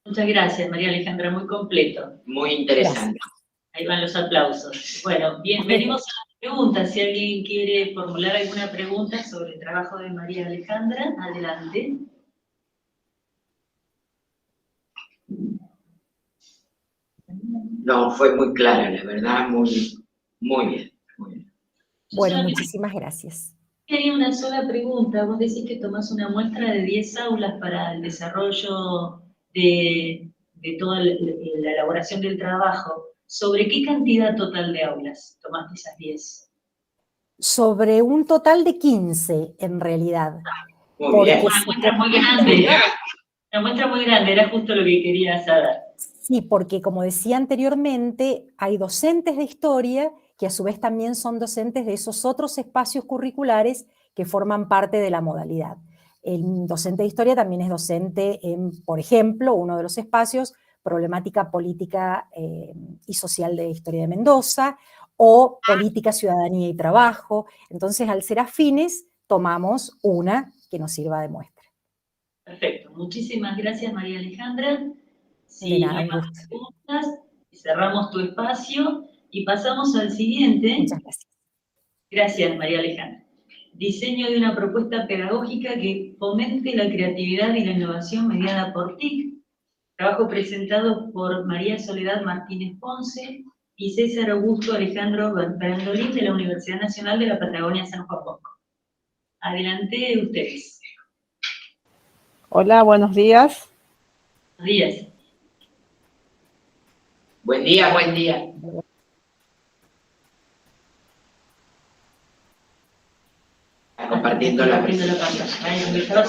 Muchas gracias, María Alejandra, muy completo. Muy interesante. Gracias. Ahí van los aplausos. Bueno, bien, venimos a las preguntas. Si alguien quiere formular alguna pregunta sobre el trabajo de María Alejandra, adelante. No, fue muy clara, la verdad, muy bien. Muy bien. Bueno, muchísimas gracias. Quería una sola pregunta. Vos decís que tomás una muestra de 10 aulas para el desarrollo de toda la elaboración del trabajo. ¿Sobre qué cantidad total de aulas tomaste esas 10? Sobre un total de 15, en realidad. Muy bien. Una muestra muy grande. Una muestra muy grande, era justo lo que quería saber. Sí, porque como decía anteriormente, hay docentes de historia que a su vez también son docentes de esos otros espacios curriculares que forman parte de la modalidad. El docente de historia también es docente en, por ejemplo, uno de los espacios, problemática política y social de historia de Mendoza, o política, ciudadanía y trabajo. Entonces, al ser afines, tomamos una que nos sirva de muestra. Perfecto, muchísimas gracias, María Alejandra. Si De nada, no hay un más gusto. preguntas, cerramos tu espacio y pasamos al siguiente. Muchas gracias. Gracias, María Alejandra. Diseño de una propuesta pedagógica que fomente la creatividad y la innovación mediada por TIC. Trabajo presentado por María Soledad Martínez Ponce y César Augusto Alejandro Brandolín de la Universidad Nacional de la Patagonia San Juan Bosco. Adelante ustedes. Hola, buenos días. Buenos días. Buen día, buen día. Compartiendo la presentación. Está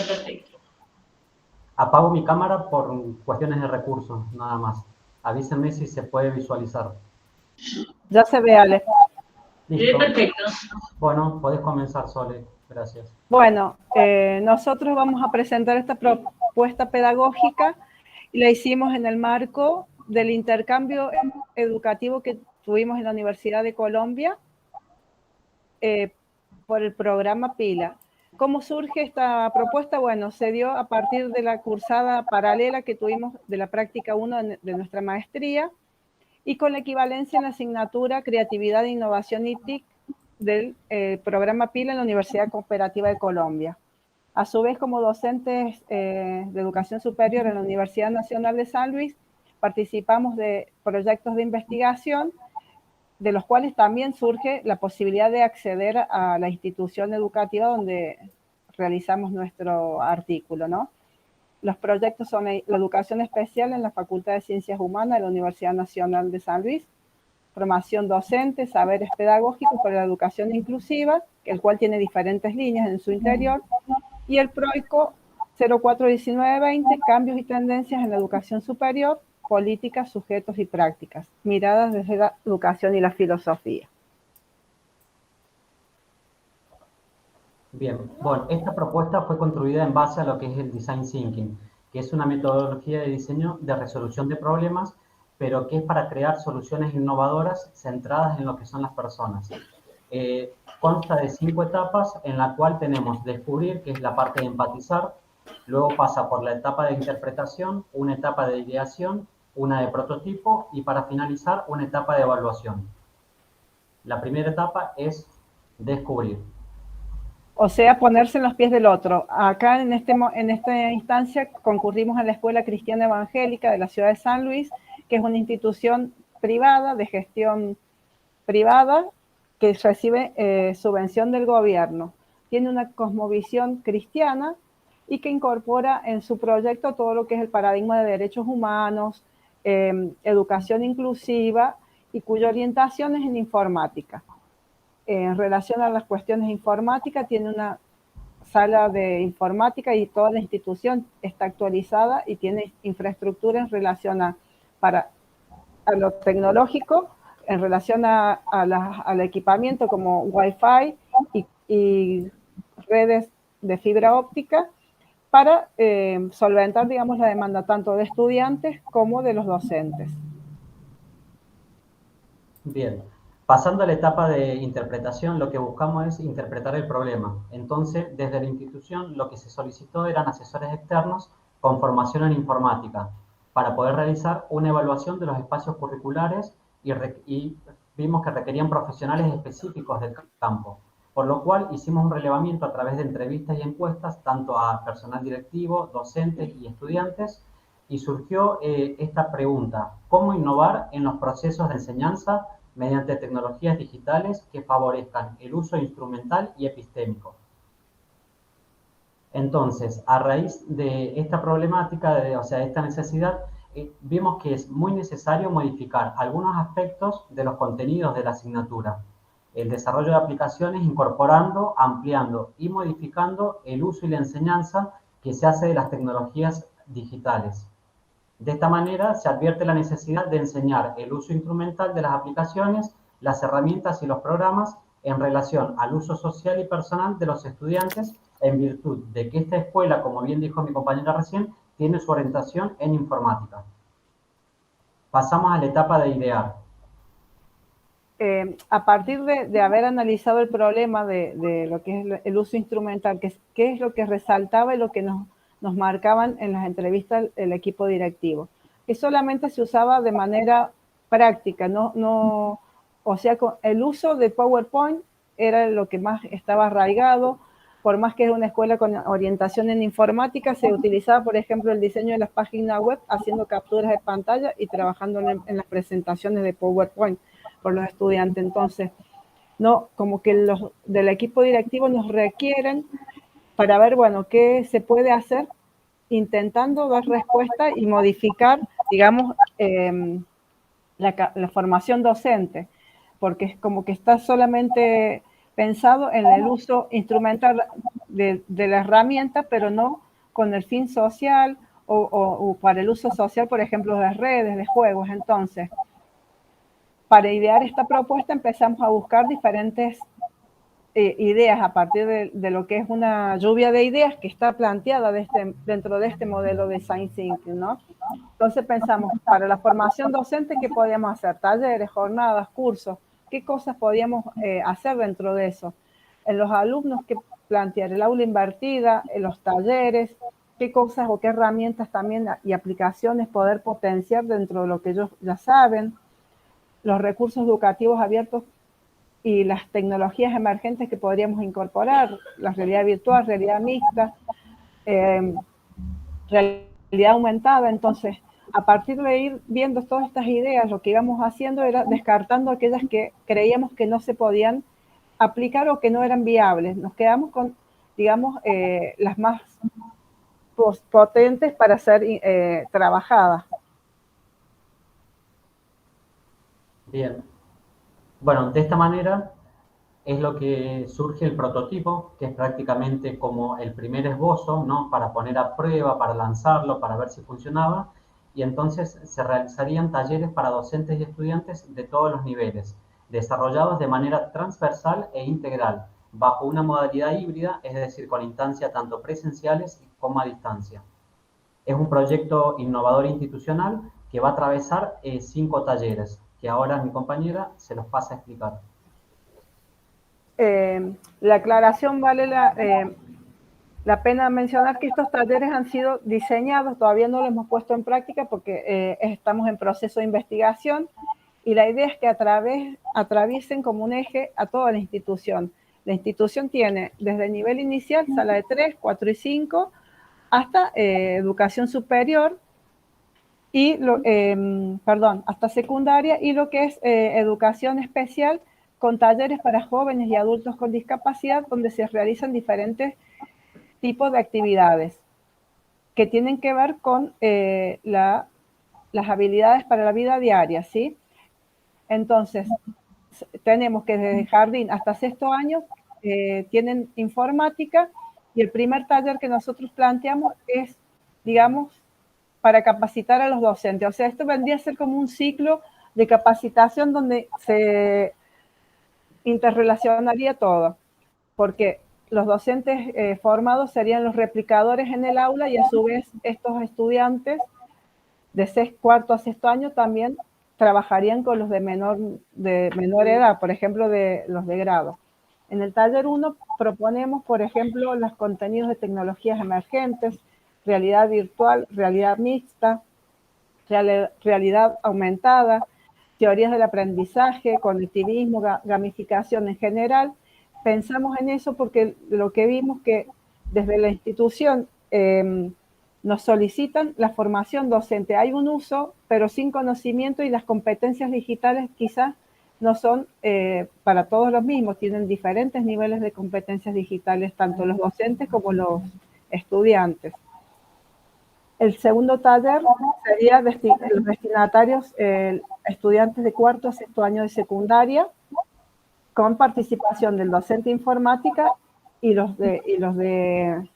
perfecto. Apago mi cámara por cuestiones de recursos, nada más. Avísenme si se puede visualizar. Ya se ve, Ale. Listo. Perfecto. Bueno, podés comenzar, Sole. Gracias. Bueno, nosotros vamos a presentar esta propuesta pedagógica y la hicimos en el marco del intercambio educativo que tuvimos en la Universidad de Colombia. por el programa PILA. ¿Cómo surge esta propuesta? Bueno, se dio a partir de la cursada paralela que tuvimos de la práctica 1 de nuestra maestría y con la equivalencia en la asignatura Creatividad, Innovación y TIC del programa PILA en la Universidad Cooperativa de Colombia. A su vez, como docentes de educación superior en la Universidad Nacional de San Luis, participamos de proyectos de investigación, de los cuales también surge la posibilidad de acceder a la institución educativa donde realizamos nuestro artículo, ¿no? Los proyectos son la educación especial en la Facultad de Ciencias Humanas de la Universidad Nacional de San Luis, formación docente, saberes pedagógicos para la educación inclusiva, el cual tiene diferentes líneas en su interior, y el PROICO 041920, cambios y tendencias en la educación superior, políticas, sujetos y prácticas, miradas desde la educación y la filosofía. Bien, bueno, esta propuesta fue construida en base a lo que es el Design Thinking, que es una metodología de diseño de resolución de problemas, pero que es para crear soluciones innovadoras centradas en lo que son las personas. Consta de 5 etapas, en la cual tenemos descubrir, que es la parte de empatizar, luego pasa por la etapa de interpretación, una etapa de ideación, una de prototipo y para finalizar una etapa de evaluación. La primera etapa es descubrir. O sea, ponerse en los pies del otro. Acá en esta instancia concurrimos a la Escuela Cristiana Evangélica de la ciudad de San Luis, que es una institución privada, de gestión privada, que recibe subvención del gobierno. Tiene una cosmovisión cristiana y que incorpora en su proyecto todo lo que es el paradigma de derechos humanos, educación inclusiva y cuya orientación es en informática. En relación a las cuestiones informáticas, tiene una sala de informática y toda la institución está actualizada y tiene infraestructura en relación a lo tecnológico, en relación al equipamiento como Wi-Fi y redes de fibra óptica para solventar, digamos, la demanda tanto de estudiantes como de los docentes. Bien, pasando a la etapa de interpretación, lo que buscamos es interpretar el problema. Entonces, desde la institución, lo que se solicitó eran asesores externos con formación en informática para poder realizar una evaluación de los espacios curriculares y vimos que requerían profesionales específicos del campo, por lo cual hicimos un relevamiento a través de entrevistas y encuestas tanto a personal directivo, docentes y estudiantes, y surgió esta pregunta: ¿cómo innovar en los procesos de enseñanza mediante tecnologías digitales que favorezcan el uso instrumental y epistémico? Entonces, a raíz de esta problemática, o sea, esta necesidad, vimos que es muy necesario modificar algunos aspectos de los contenidos de la asignatura. El desarrollo de aplicaciones incorporando, ampliando y modificando el uso y la enseñanza que se hace de las tecnologías digitales. De esta manera se advierte la necesidad de enseñar el uso instrumental de las aplicaciones, las herramientas y los programas en relación al uso social y personal de los estudiantes, en virtud de que esta escuela, como bien dijo mi compañera recién, tiene su orientación en informática. Pasamos a la etapa de idear. A partir de haber analizado el problema de lo que es el uso instrumental, qué es lo que resaltaba y lo que nos marcaban en las entrevistas el equipo directivo, que solamente se usaba de manera práctica, o sea, el uso de PowerPoint era lo que más estaba arraigado. Por más que es una escuela con orientación en informática, se utilizaba, por ejemplo, el diseño de las páginas web, haciendo capturas de pantalla y trabajando en las presentaciones de PowerPoint por los estudiantes. Entonces, no, como que los del equipo directivo nos requieren para ver, bueno, qué se puede hacer, intentando dar respuesta y modificar, digamos, la formación docente, porque es como que está solamente pensado en el uso instrumental de la herramienta, pero no con el fin social o para el uso social, por ejemplo, de redes, de juegos. Entonces, para idear esta propuesta empezamos a buscar diferentes ideas a partir de lo que es una lluvia de ideas que está planteada dentro de este modelo de Design Thinking, ¿no? Entonces pensamos, para la formación docente, ¿qué podíamos hacer? Talleres, jornadas, cursos. qué cosas podíamos hacer dentro de eso. En los alumnos, qué plantear, el aula invertida, en los talleres, qué cosas o qué herramientas también y aplicaciones poder potenciar dentro de lo que ellos ya saben, los recursos educativos abiertos y las tecnologías emergentes que podríamos incorporar, la realidad virtual, realidad mixta, realidad aumentada. Entonces, a partir de ir viendo todas estas ideas, lo que íbamos haciendo era descartando aquellas que creíamos que no se podían aplicar o que no eran viables. Nos quedamos con, digamos, las más potentes para ser trabajadas. Bien. Bueno, de esta manera es lo que surge el prototipo, que es prácticamente como el primer esbozo, ¿no? Para poner a prueba, para lanzarlo, para ver si funcionaba. Y entonces se realizarían talleres para docentes y estudiantes de todos los niveles, desarrollados de manera transversal e integral, bajo una modalidad híbrida, es decir, con instancias tanto presenciales como a distancia. Es un proyecto innovador institucional que va a atravesar 5 talleres, que ahora mi compañera se los pasa a explicar. La aclaración vale la pena mencionar que estos talleres han sido diseñados, todavía no los hemos puesto en práctica porque estamos en proceso de investigación y la idea es que atraviesen como un eje a toda la institución. La institución tiene desde el nivel inicial, sala de 3, 4 y 5, hasta educación superior, y hasta secundaria, y lo que es educación especial con talleres para jóvenes y adultos con discapacidad, donde se realizan diferentes tipos de actividades que tienen que ver con las habilidades para la vida diaria, ¿sí? Entonces, tenemos que desde jardín hasta sexto año tienen informática, y el primer taller que nosotros planteamos es, digamos, para capacitar a los docentes. O sea, esto vendría a ser como un ciclo de capacitación donde se interrelacionaría todo, porque los docentes formados serían los replicadores en el aula, y a su vez estos estudiantes de cuarto a sexto año también trabajarían con los de menor edad, por ejemplo, de los de grado. En el taller 1 proponemos, por ejemplo, los contenidos de tecnologías emergentes, realidad virtual, realidad mixta, realidad aumentada, teorías del aprendizaje, conectivismo, gamificación en general. Pensamos en eso porque lo que vimos que desde la institución nos solicitan la formación docente. Hay un uso, pero sin conocimiento, y las competencias digitales quizás no son para todos los mismos, tienen diferentes niveles de competencias digitales, tanto los docentes como los estudiantes. El segundo taller sería los destinatarios, estudiantes de cuarto a sexto año de secundaria, con participación del docente informática y los del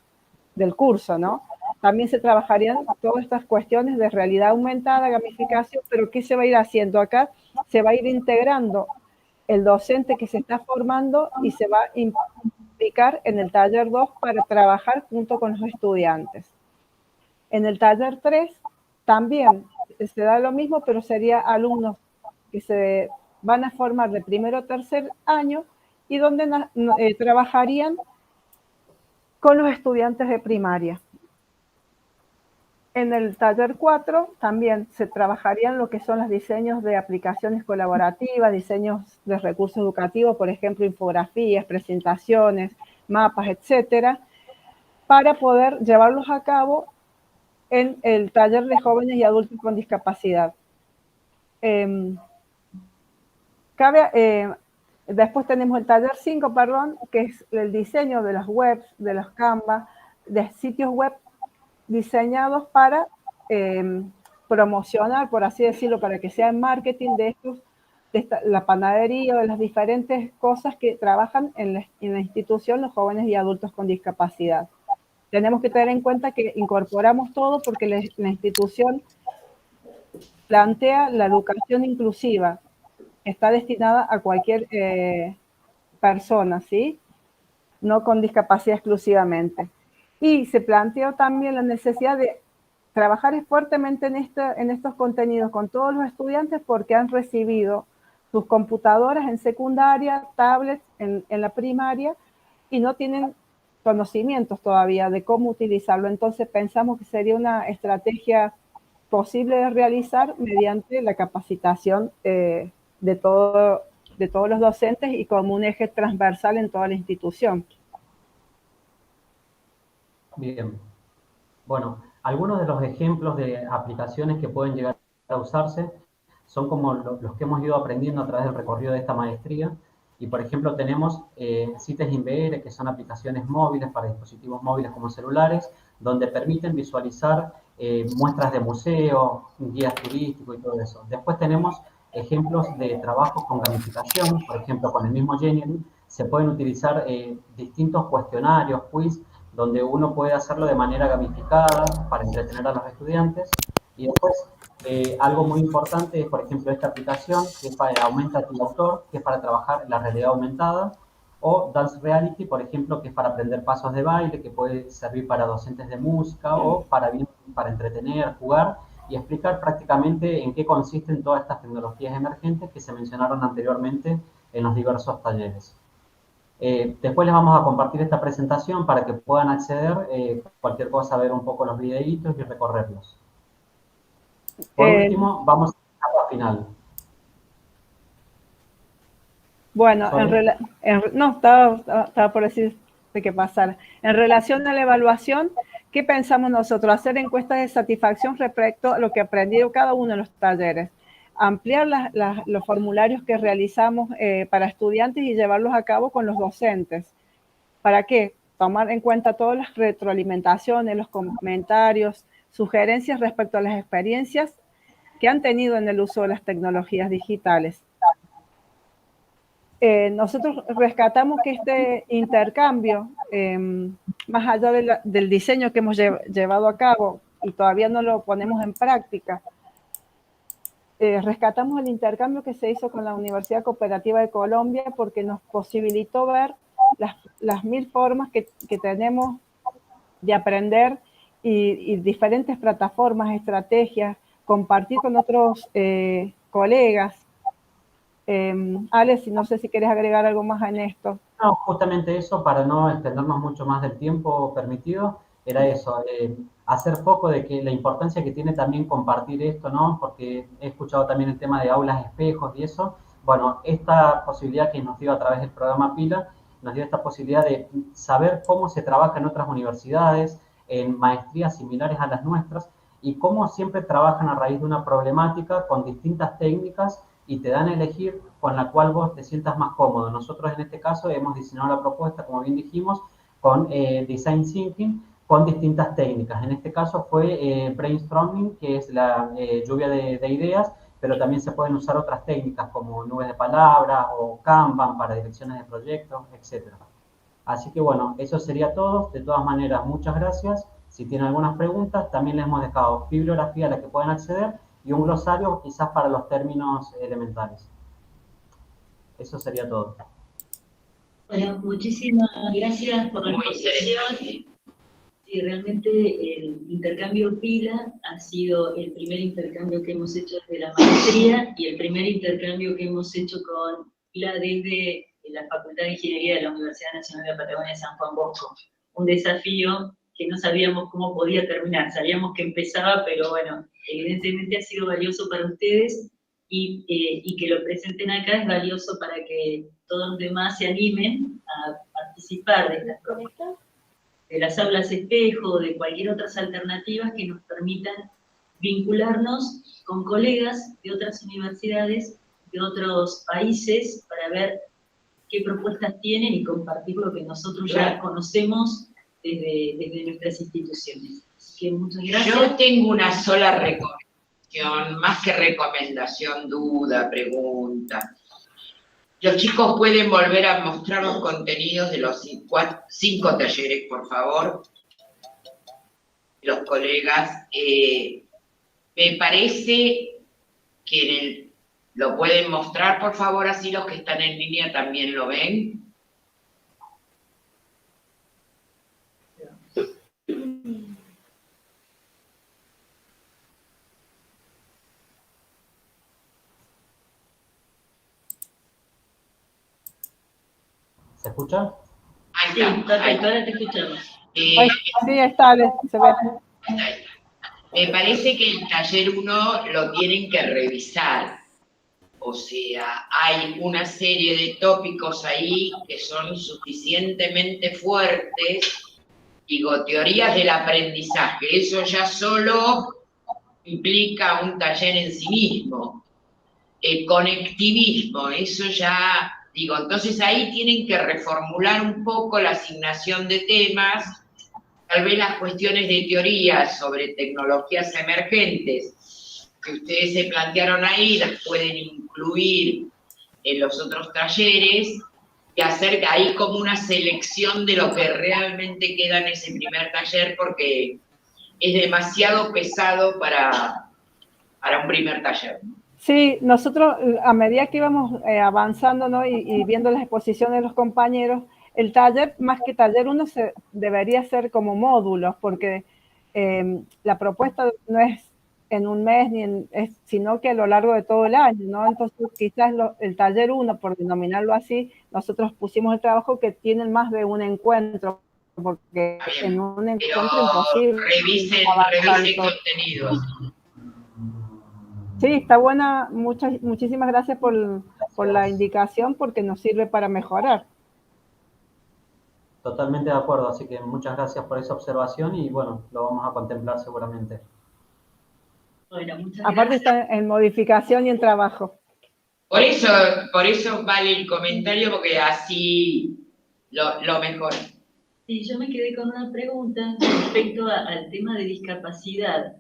curso, ¿no? También se trabajarían todas estas cuestiones de realidad aumentada, gamificación, pero ¿qué se va a ir haciendo acá? Se va a ir integrando el docente que se está formando y se va a implicar en el taller 2 para trabajar junto con los estudiantes. En el taller 3 también se da lo mismo, pero sería alumnos que se van a formar de primero a tercer año y donde trabajarían con los estudiantes de primaria. En el taller 4 también se trabajarían lo que son los diseños de aplicaciones colaborativas, diseños de recursos educativos, por ejemplo, infografías, presentaciones, mapas, etcétera, para poder llevarlos a cabo en el taller de jóvenes y adultos con discapacidad. Después tenemos el taller 5, que es el diseño de las webs, de los Canva, de sitios web diseñados para promocionar, por así decirlo, para que sea en marketing de la panadería, de las diferentes cosas que trabajan en la institución los jóvenes y adultos con discapacidad. Tenemos que tener en cuenta que incorporamos todo porque la institución plantea la educación inclusiva, está destinada a cualquier persona, ¿sí? No con discapacidad exclusivamente. Y se planteó también la necesidad de trabajar fuertemente en estos contenidos con todos los estudiantes porque han recibido sus computadoras en secundaria, tablets en la primaria, y no tienen conocimientos todavía de cómo utilizarlo. Entonces pensamos que sería una estrategia posible de realizar mediante la capacitación de todos los docentes y como un eje transversal en toda la institución. Bien. Bueno, algunos de los ejemplos de aplicaciones que pueden llegar a usarse son como los que hemos ido aprendiendo a través del recorrido de esta maestría. Y por ejemplo tenemos CITES INVR, que son aplicaciones móviles para dispositivos móviles como celulares, donde permiten visualizar muestras de museo, guías turísticos y todo eso. Después tenemos ejemplos de trabajos con gamificación, por ejemplo con el mismo Genially, se pueden utilizar distintos cuestionarios, quiz, donde uno puede hacerlo de manera gamificada para entretener a los estudiantes. Y después, algo muy importante es, por ejemplo, esta aplicación que es para Aumenta tu Autor, que es para trabajar en la realidad aumentada, o Dance Reality, por ejemplo, que es para aprender pasos de baile, que puede servir para docentes de música o para entretener, jugar y explicar prácticamente en qué consisten todas estas tecnologías emergentes que se mencionaron anteriormente en los diversos talleres. Después les vamos a compartir esta presentación para que puedan acceder, cualquier cosa, ver un poco los videitos y recorrerlos. Por último, vamos a la etapa final. Bueno, estaba por decir de qué pasara. En relación a la evaluación, ¿qué pensamos nosotros? Hacer encuestas de satisfacción respecto a lo que aprendió cada uno de los talleres. Ampliar los formularios que realizamos para estudiantes y llevarlos a cabo con los docentes. ¿Para qué? Tomar en cuenta todas las retroalimentaciones, los comentarios, sugerencias respecto a las experiencias que han tenido en el uso de las tecnologías digitales. Nosotros rescatamos que este intercambio, más allá del diseño que hemos llevado a cabo y todavía no lo ponemos en práctica, rescatamos el intercambio que se hizo con la Universidad Cooperativa de Colombia porque nos posibilitó ver las 1000 formas que tenemos de aprender y diferentes plataformas, estrategias, compartir con otros colegas. Alex, no sé si quieres agregar algo más en esto. No, justamente eso, para no extendernos mucho más del tiempo permitido, era eso, hacer foco de que la importancia que tiene también compartir esto, ¿no? Porque he escuchado también el tema de aulas espejos y eso. Bueno, esta posibilidad que nos dio a través del programa PILA, nos dio esta posibilidad de saber cómo se trabaja en otras universidades, en maestrías similares a las nuestras, y cómo siempre trabajan a raíz de una problemática con distintas técnicas y te dan a elegir con la cual vos te sientas más cómodo. Nosotros en este caso hemos diseñado la propuesta, como bien dijimos, con Design Thinking, con distintas técnicas. En este caso fue Brainstorming, que es la lluvia de ideas, pero también se pueden usar otras técnicas como nubes de palabras o Kanban para direcciones de proyectos, etc. Así que bueno, eso sería todo. De todas maneras, muchas gracias. Si tienen algunas preguntas, también les hemos dejado bibliografía a la que pueden acceder y un glosario quizás para los términos elementales. Eso sería todo. Bueno, muchísimas gracias por la exposición. Sí, realmente el intercambio PILA ha sido el primer intercambio que hemos hecho desde la maestría y el primer intercambio que hemos hecho con PILA desde la Facultad de Ingeniería de la Universidad Nacional de la Patagonia de San Juan Bosco. Un desafío que no sabíamos cómo podía terminar, sabíamos que empezaba, pero bueno, evidentemente ha sido valioso para ustedes y que lo presenten acá es valioso para que todos los demás se animen a participar de estas propuestas, de las aulas espejo, de cualquier otras alternativas que nos permitan vincularnos con colegas de otras universidades, de otros países, para ver qué propuestas tienen y compartir lo que nosotros ya conocemos desde nuestras instituciones. Así que muchas gracias. Yo tengo una sola recomendación, más que recomendación, duda, pregunta. Los chicos pueden volver a mostrar los contenidos de los 5 talleres, por favor. Los colegas, me parece que lo pueden mostrar, por favor, así los que están en línea también lo ven. ¿Se escucha? Ahí Sí, está. perfecto, ahora te escuchamos. Sí, está, se ve. Me parece que el taller 1 lo tienen que revisar. O sea, hay una serie de tópicos ahí que son suficientemente fuertes. Digo, teorías del aprendizaje. Eso ya solo implica un taller en sí mismo. Conectivismo, eso ya, digo, entonces ahí tienen que reformular un poco la asignación de temas, tal vez las cuestiones de teoría sobre tecnologías emergentes que ustedes se plantearon ahí, las pueden incluir en los otros talleres y hacer ahí como una selección de lo que realmente queda en ese primer taller, porque es demasiado pesado para un primer taller. Sí, nosotros a medida que íbamos avanzando, ¿no? y viendo las exposiciones de los compañeros, el taller, más que taller 1, debería ser como módulos, porque la propuesta no es en un mes, sino que a lo largo de todo el año, ¿no? Entonces, quizás el taller 1, por denominarlo así, nosotros pusimos el trabajo que tienen más de un encuentro, porque en un encuentro imposible. Revisen contenidos. Sí, está buena. Muchísimas gracias por la indicación, porque nos sirve para mejorar. Totalmente de acuerdo, así que muchas gracias por esa observación y bueno, lo vamos a contemplar seguramente. Bueno, muchas Aparte gracias. está en modificación y en trabajo. Por eso vale el comentario, porque así lo mejor. Sí, yo me quedé con una pregunta respecto al tema de discapacidad.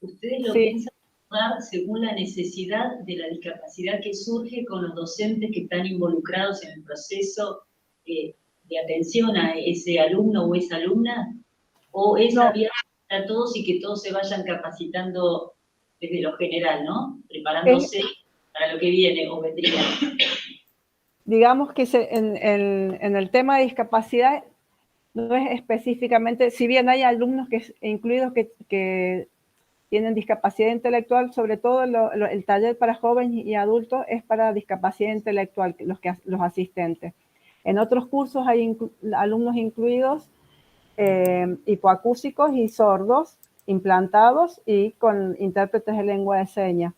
¿Ustedes lo piensan tomar según la necesidad de la discapacidad que surge con los docentes que están involucrados en el proceso de atención a ese alumno o esa alumna? ¿O es abierto a todos y que todos se vayan capacitando desde lo general, ¿no? Preparándose para lo que viene o vendría. Digamos que en el tema de discapacidad no es específicamente, si bien hay alumnos incluidos que tienen discapacidad intelectual, sobre todo el taller para jóvenes y adultos es para discapacidad intelectual, los asistentes. En otros cursos hay alumnos incluidos hipoacúsicos y sordos, implantados y con intérpretes de lengua de señas.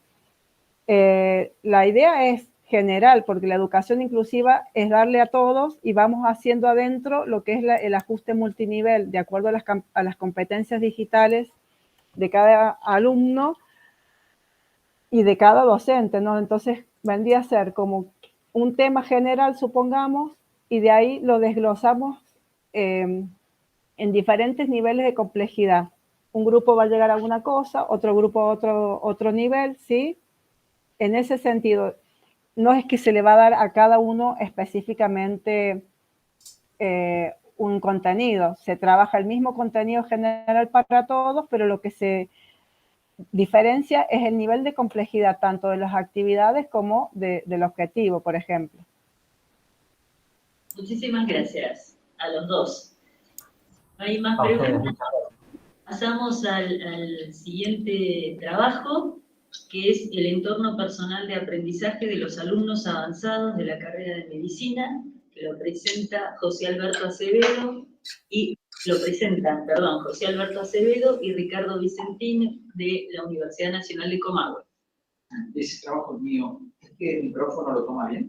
La idea es general, porque la educación inclusiva es darle a todos y vamos haciendo adentro lo que es el ajuste multinivel, de acuerdo a las competencias digitales de cada alumno y de cada docente, ¿no? Entonces vendría a ser como un tema general, supongamos, y de ahí lo desglosamos en diferentes niveles de complejidad. Un grupo va a llegar a una cosa, otro grupo a otro nivel, ¿sí? En ese sentido, no es que se le va a dar a cada uno específicamente un contenido. Se trabaja el mismo contenido general para todos, pero lo que se diferencia es el nivel de complejidad tanto de las actividades como del objetivo, por ejemplo. Muchísimas gracias a los dos. ¿No hay más preguntas? Pasamos al siguiente trabajo, que es el entorno personal de aprendizaje de los alumnos avanzados de la carrera de medicina, que lo presenta José Alberto Acevedo y Ricardo Vicentín de la Universidad Nacional de Comahue. Ese trabajo es mío. ¿Es que el micrófono lo toma bien?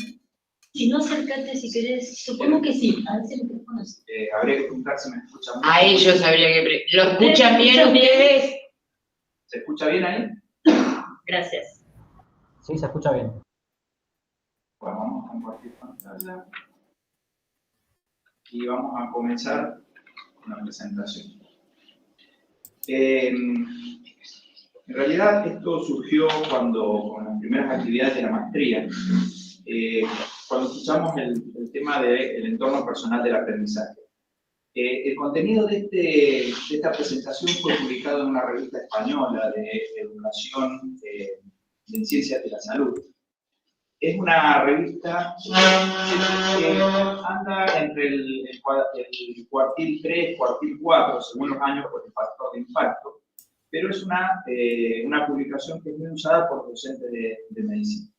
Si no, acércate si querés. Supongo que sí. A ver si el micrófono sí. Habría que preguntar si me escuchan bien. A ellos habría que... ¿Lo escuchan bien ustedes? ¿Se escucha bien ahí? Gracias. Sí, se escucha bien. Bueno, vamos a compartir pantalla. Y vamos a comenzar con la presentación. En realidad esto surgió con las primeras actividades de la maestría. Cuando escuchamos el tema del entorno personal del aprendizaje. El contenido de esta presentación fue publicado en una revista española de educación en ciencias de la salud. Es una revista que anda entre el cuartil 3, cuartil 4, según los años por el factor de impacto, pero es una publicación que es muy usada por docentes de medicina.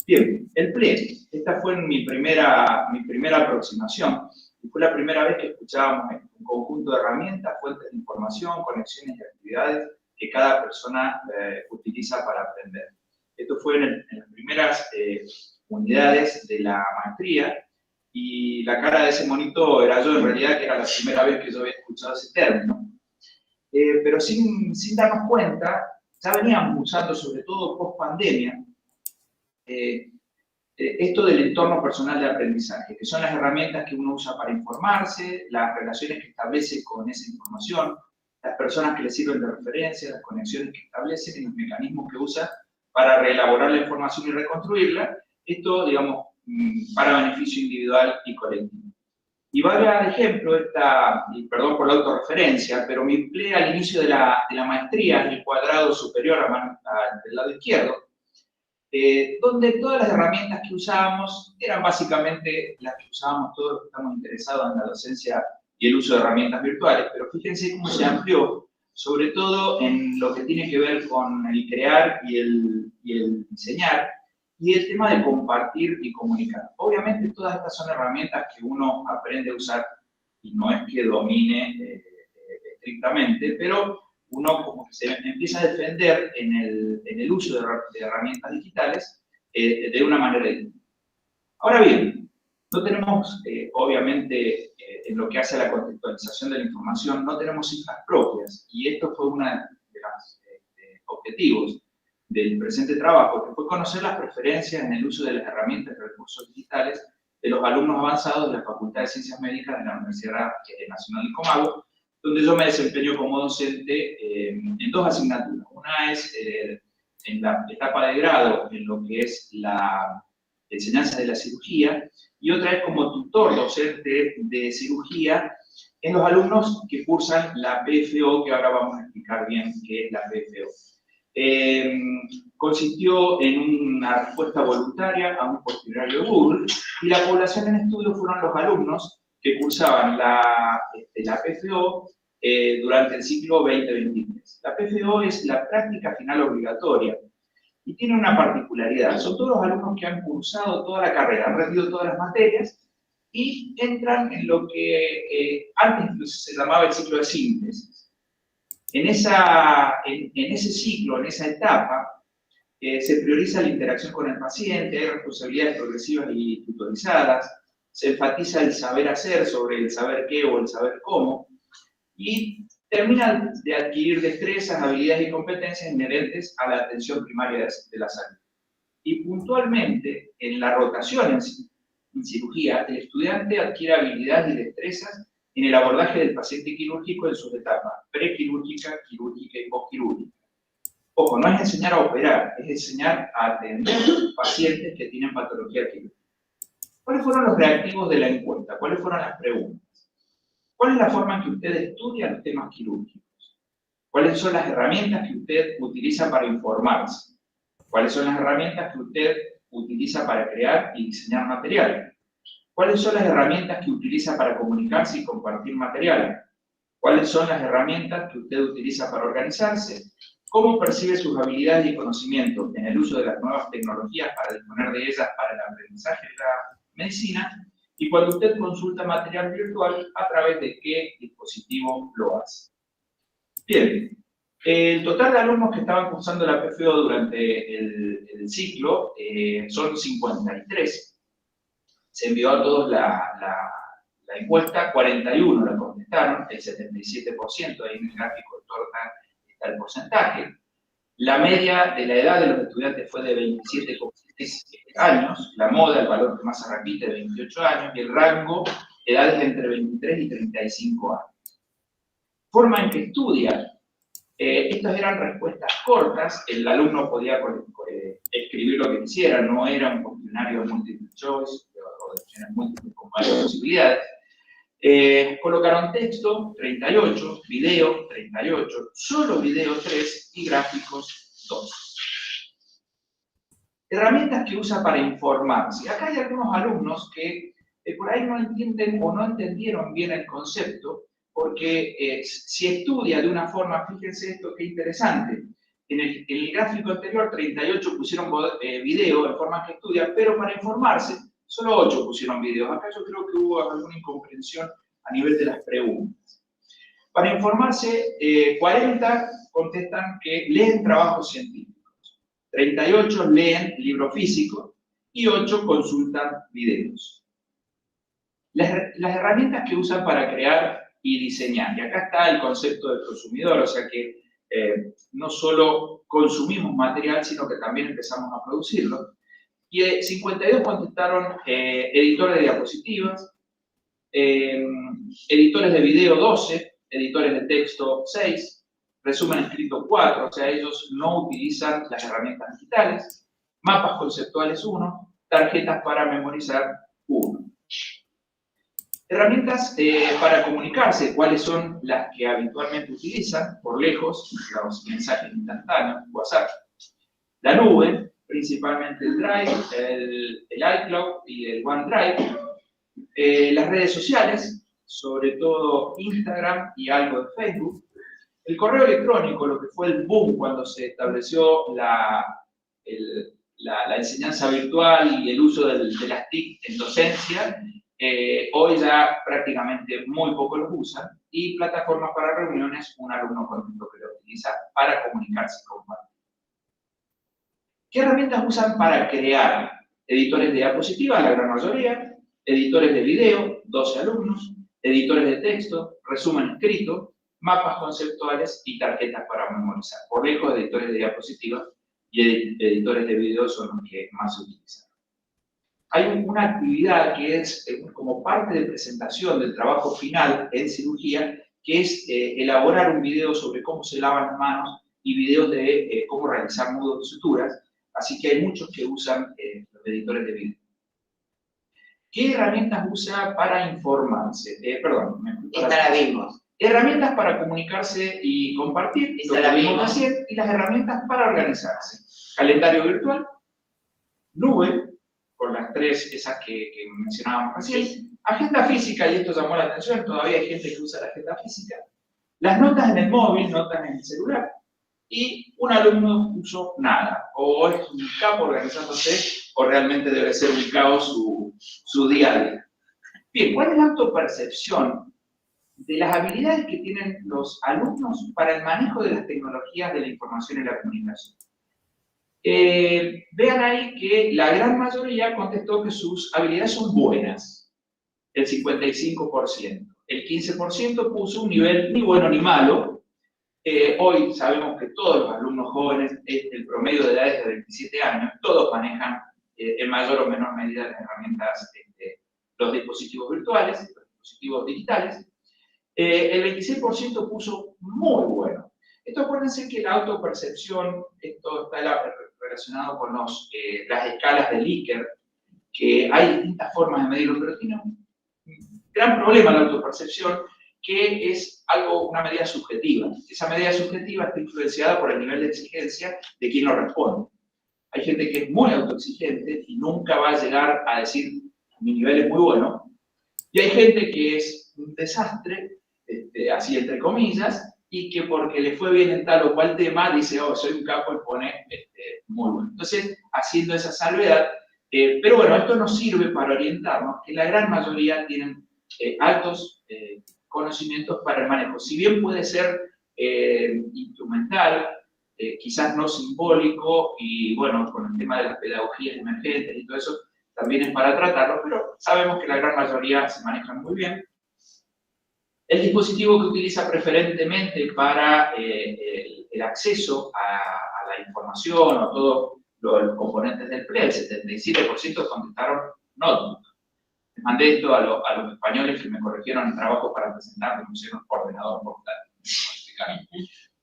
Bien, el PLE. Esta fue mi primera aproximación. Y fue la primera vez que escuchábamos un conjunto de herramientas, fuentes de información, conexiones y actividades que cada persona utiliza para aprender. Esto fue en las primeras unidades de la maestría, y la cara de ese monito era yo, en realidad, que era la primera vez que yo había escuchado ese término. Pero sin darnos cuenta, ya veníamos usando, sobre todo post-pandemia, esto del entorno personal de aprendizaje, que son las herramientas que uno usa para informarse, las relaciones que establece con esa información, las personas que le sirven de referencia, las conexiones que establecen y los mecanismos que usa para reelaborar la información y reconstruirla, esto, digamos, para beneficio individual y colectivo. Y valga de ejemplo, y perdón por la autorreferencia, pero mi PLE al inicio de la maestría, en el cuadrado superior del lado izquierdo, donde todas las herramientas que usábamos eran básicamente las que usábamos todos los que estamos interesados en la docencia y el uso de herramientas virtuales, pero fíjense cómo se amplió, sobre todo en lo que tiene que ver con el crear y el diseñar, y el tema de compartir y comunicar. Obviamente todas estas son herramientas que uno aprende a usar, y no es que domine estrictamente, pero uno como que se empieza a defender en el uso de herramientas digitales de una manera distinta. Ahora bien, no tenemos, obviamente, en lo que hace a la contextualización de la información, no tenemos cifras propias, y esto fue uno de los objetivos del presente trabajo, que fue conocer las preferencias en el uso de las herramientas y recursos digitales de los alumnos avanzados de la Facultad de Ciencias Médicas de la Universidad Nacional de Comahue, donde yo me desempeño como docente en dos asignaturas. Una es en la etapa de grado, en lo que es la enseñanza de la cirugía, y otra es como tutor docente de cirugía en los alumnos que cursan la PFO, que ahora vamos a explicar bien qué es la PFO. Consistió en una respuesta voluntaria a un cuestionario de Google, y la población en estudio fueron los alumnos que cursaban la PFO durante el ciclo 2023. La PFO es la práctica final obligatoria y tiene una particularidad. Son todos los alumnos que han cursado toda la carrera, han rendido todas las materias y entran en lo que antes incluso se llamaba el ciclo de síntesis. En ese ciclo, en esa etapa, se prioriza la interacción con el paciente, hay responsabilidades progresivas y tutorizadas, se enfatiza el saber hacer sobre el saber qué o el saber cómo, y terminan de adquirir destrezas, habilidades y competencias inherentes a la atención primaria de la salud. Y puntualmente, en la rotación en cirugía, el estudiante adquiere habilidades y destrezas en el abordaje del paciente quirúrgico en sus etapas prequirúrgica, quirúrgica y postquirúrgica. Ojo, no es enseñar a operar, es enseñar a atender pacientes que tienen patología quirúrgica. ¿Cuáles fueron los reactivos de la encuesta? ¿Cuáles fueron las preguntas? ¿Cuál es la forma en que usted estudia los temas quirúrgicos? ¿Cuáles son las herramientas que usted utiliza para informarse? ¿Cuáles son las herramientas que usted utiliza para crear y diseñar material? ¿Cuáles son las herramientas que utiliza para comunicarse y compartir material? ¿Cuáles son las herramientas que usted utiliza para organizarse? ¿Cómo percibe sus habilidades y conocimientos en el uso de las nuevas tecnologías para disponer de ellas para el aprendizaje de la medicina? Y cuando usted consulta material virtual, ¿a través de qué dispositivo lo hace? Bien, el total de alumnos que estaban cursando la PFO durante el ciclo son 53. Se envió a todos la encuesta, 41 la contestaron, el 77%, ahí en el gráfico de torta está el porcentaje. La media de la edad de los estudiantes fue de 27,6 años, la moda, el valor que más se repite, de 28 años, y el rango de edades de entre 23 y 35 años. Forma en que estudia. Estas eran respuestas cortas, el alumno podía escribir lo que quisiera, no era un cuestionario de multiple choice o de opciones múltiples con varias posibilidades. Colocaron texto, 38, video, 38, solo video, 3 y gráficos, 2. Herramientas que usa para informarse. Acá hay algunos alumnos que por ahí no entienden o no entendieron bien el concepto, porque si estudia de una forma, fíjense esto, qué interesante, En el gráfico anterior, 38 pusieron video en forma que estudia, pero para informarse, solo 8 pusieron videos. Acá yo creo que hubo alguna incomprensión a nivel de las preguntas. Para informarse, 40 contestan que leen trabajos científicos, 38 leen libros físicos y 8 consultan videos. Las herramientas que usan para crear y diseñar, y acá está el concepto del consumidor, o sea que no solo consumimos material, sino que también empezamos a producirlo. Y 52 contestaron editores de diapositivas, editores de video 12, editores de texto 6, resumen escrito 4, o sea, ellos no utilizan las herramientas digitales, mapas conceptuales 1, tarjetas para memorizar 1. Herramientas para comunicarse, ¿cuáles son las que habitualmente utilizan? Por lejos, los mensajes instantáneos, WhatsApp. La nube, principalmente el Drive, el iCloud y el OneDrive. Las redes sociales, sobre todo Instagram y algo de Facebook. El correo electrónico, lo que fue el boom cuando se estableció la enseñanza virtual y el uso de las TIC en docencia, hoy ya prácticamente muy poco los usan, y plataformas para reuniones, un alumno contento que lo utiliza para comunicarse con otros. ¿Qué herramientas usan para crear? Editores de diapositivas, la gran mayoría, editores de video, 12 alumnos, editores de texto, resumen escrito, mapas conceptuales y tarjetas para memorizar. Por lejos, editores de diapositivas y editores de video son los que más se utilizan. Hay una actividad que es como parte de presentación del trabajo final en cirugía, que es elaborar un video sobre cómo se lavan las manos y videos de cómo realizar nudos y suturas. Así que hay muchos que usan los editores de video. ¿Qué herramientas usa para informarse? Esta la vimos. Herramientas para comunicarse y compartir, Esta la vimos hacer, y las herramientas para organizarse. Calendario virtual, nube, por las tres esas que mencionábamos recién. Sí. Agenda física, y esto llamó la atención, todavía hay gente que usa la agenda física. Las notas en el móvil, notas en el celular. Y un alumno usó nada. O es un capo organizándose, o realmente debe ser un caos su día a día. Bien, ¿cuál es la autopercepción de las habilidades que tienen los alumnos para el manejo de las tecnologías de la información y la comunicación? Vean ahí que la gran mayoría contestó que sus habilidades son buenas, el 55%. El 15% puso un nivel ni bueno ni malo. Hoy sabemos que todos los alumnos jóvenes, el promedio de edad es de 27 años, todos manejan en mayor o menor medida las herramientas, los dispositivos virtuales, los dispositivos digitales. El 26% puso muy bueno. Esto, acuérdense que la autopercepción, esto está relacionado con las escalas de Likert, que hay distintas formas de medirlo, pero tiene un gran problema la autopercepción, que es una medida subjetiva. Esa medida subjetiva está influenciada por el nivel de exigencia de quien lo responde. Hay gente que es muy autoexigente y nunca va a llegar a decir, mi nivel es muy bueno, y hay gente que es un desastre, así entre comillas, y que porque le fue bien en tal o cual tema, dice, oh, soy un capo y pone muy bueno. Entonces, haciendo esa salvedad, pero bueno, esto nos sirve para orientarnos, que la gran mayoría tienen altos conocimientos para el manejo. Si bien puede ser instrumental, quizás no simbólico, y bueno, con el tema de las pedagogías emergentes y todo eso, también es para tratarlo, pero sabemos que la gran mayoría se manejan muy bien. El dispositivo que utiliza preferentemente para el acceso a la información o todos los componentes del PLE, el 77% contestaron notebook. Les mandé esto a los españoles que me corrigieron el trabajo para presentar, me pusieron ordenador portátil.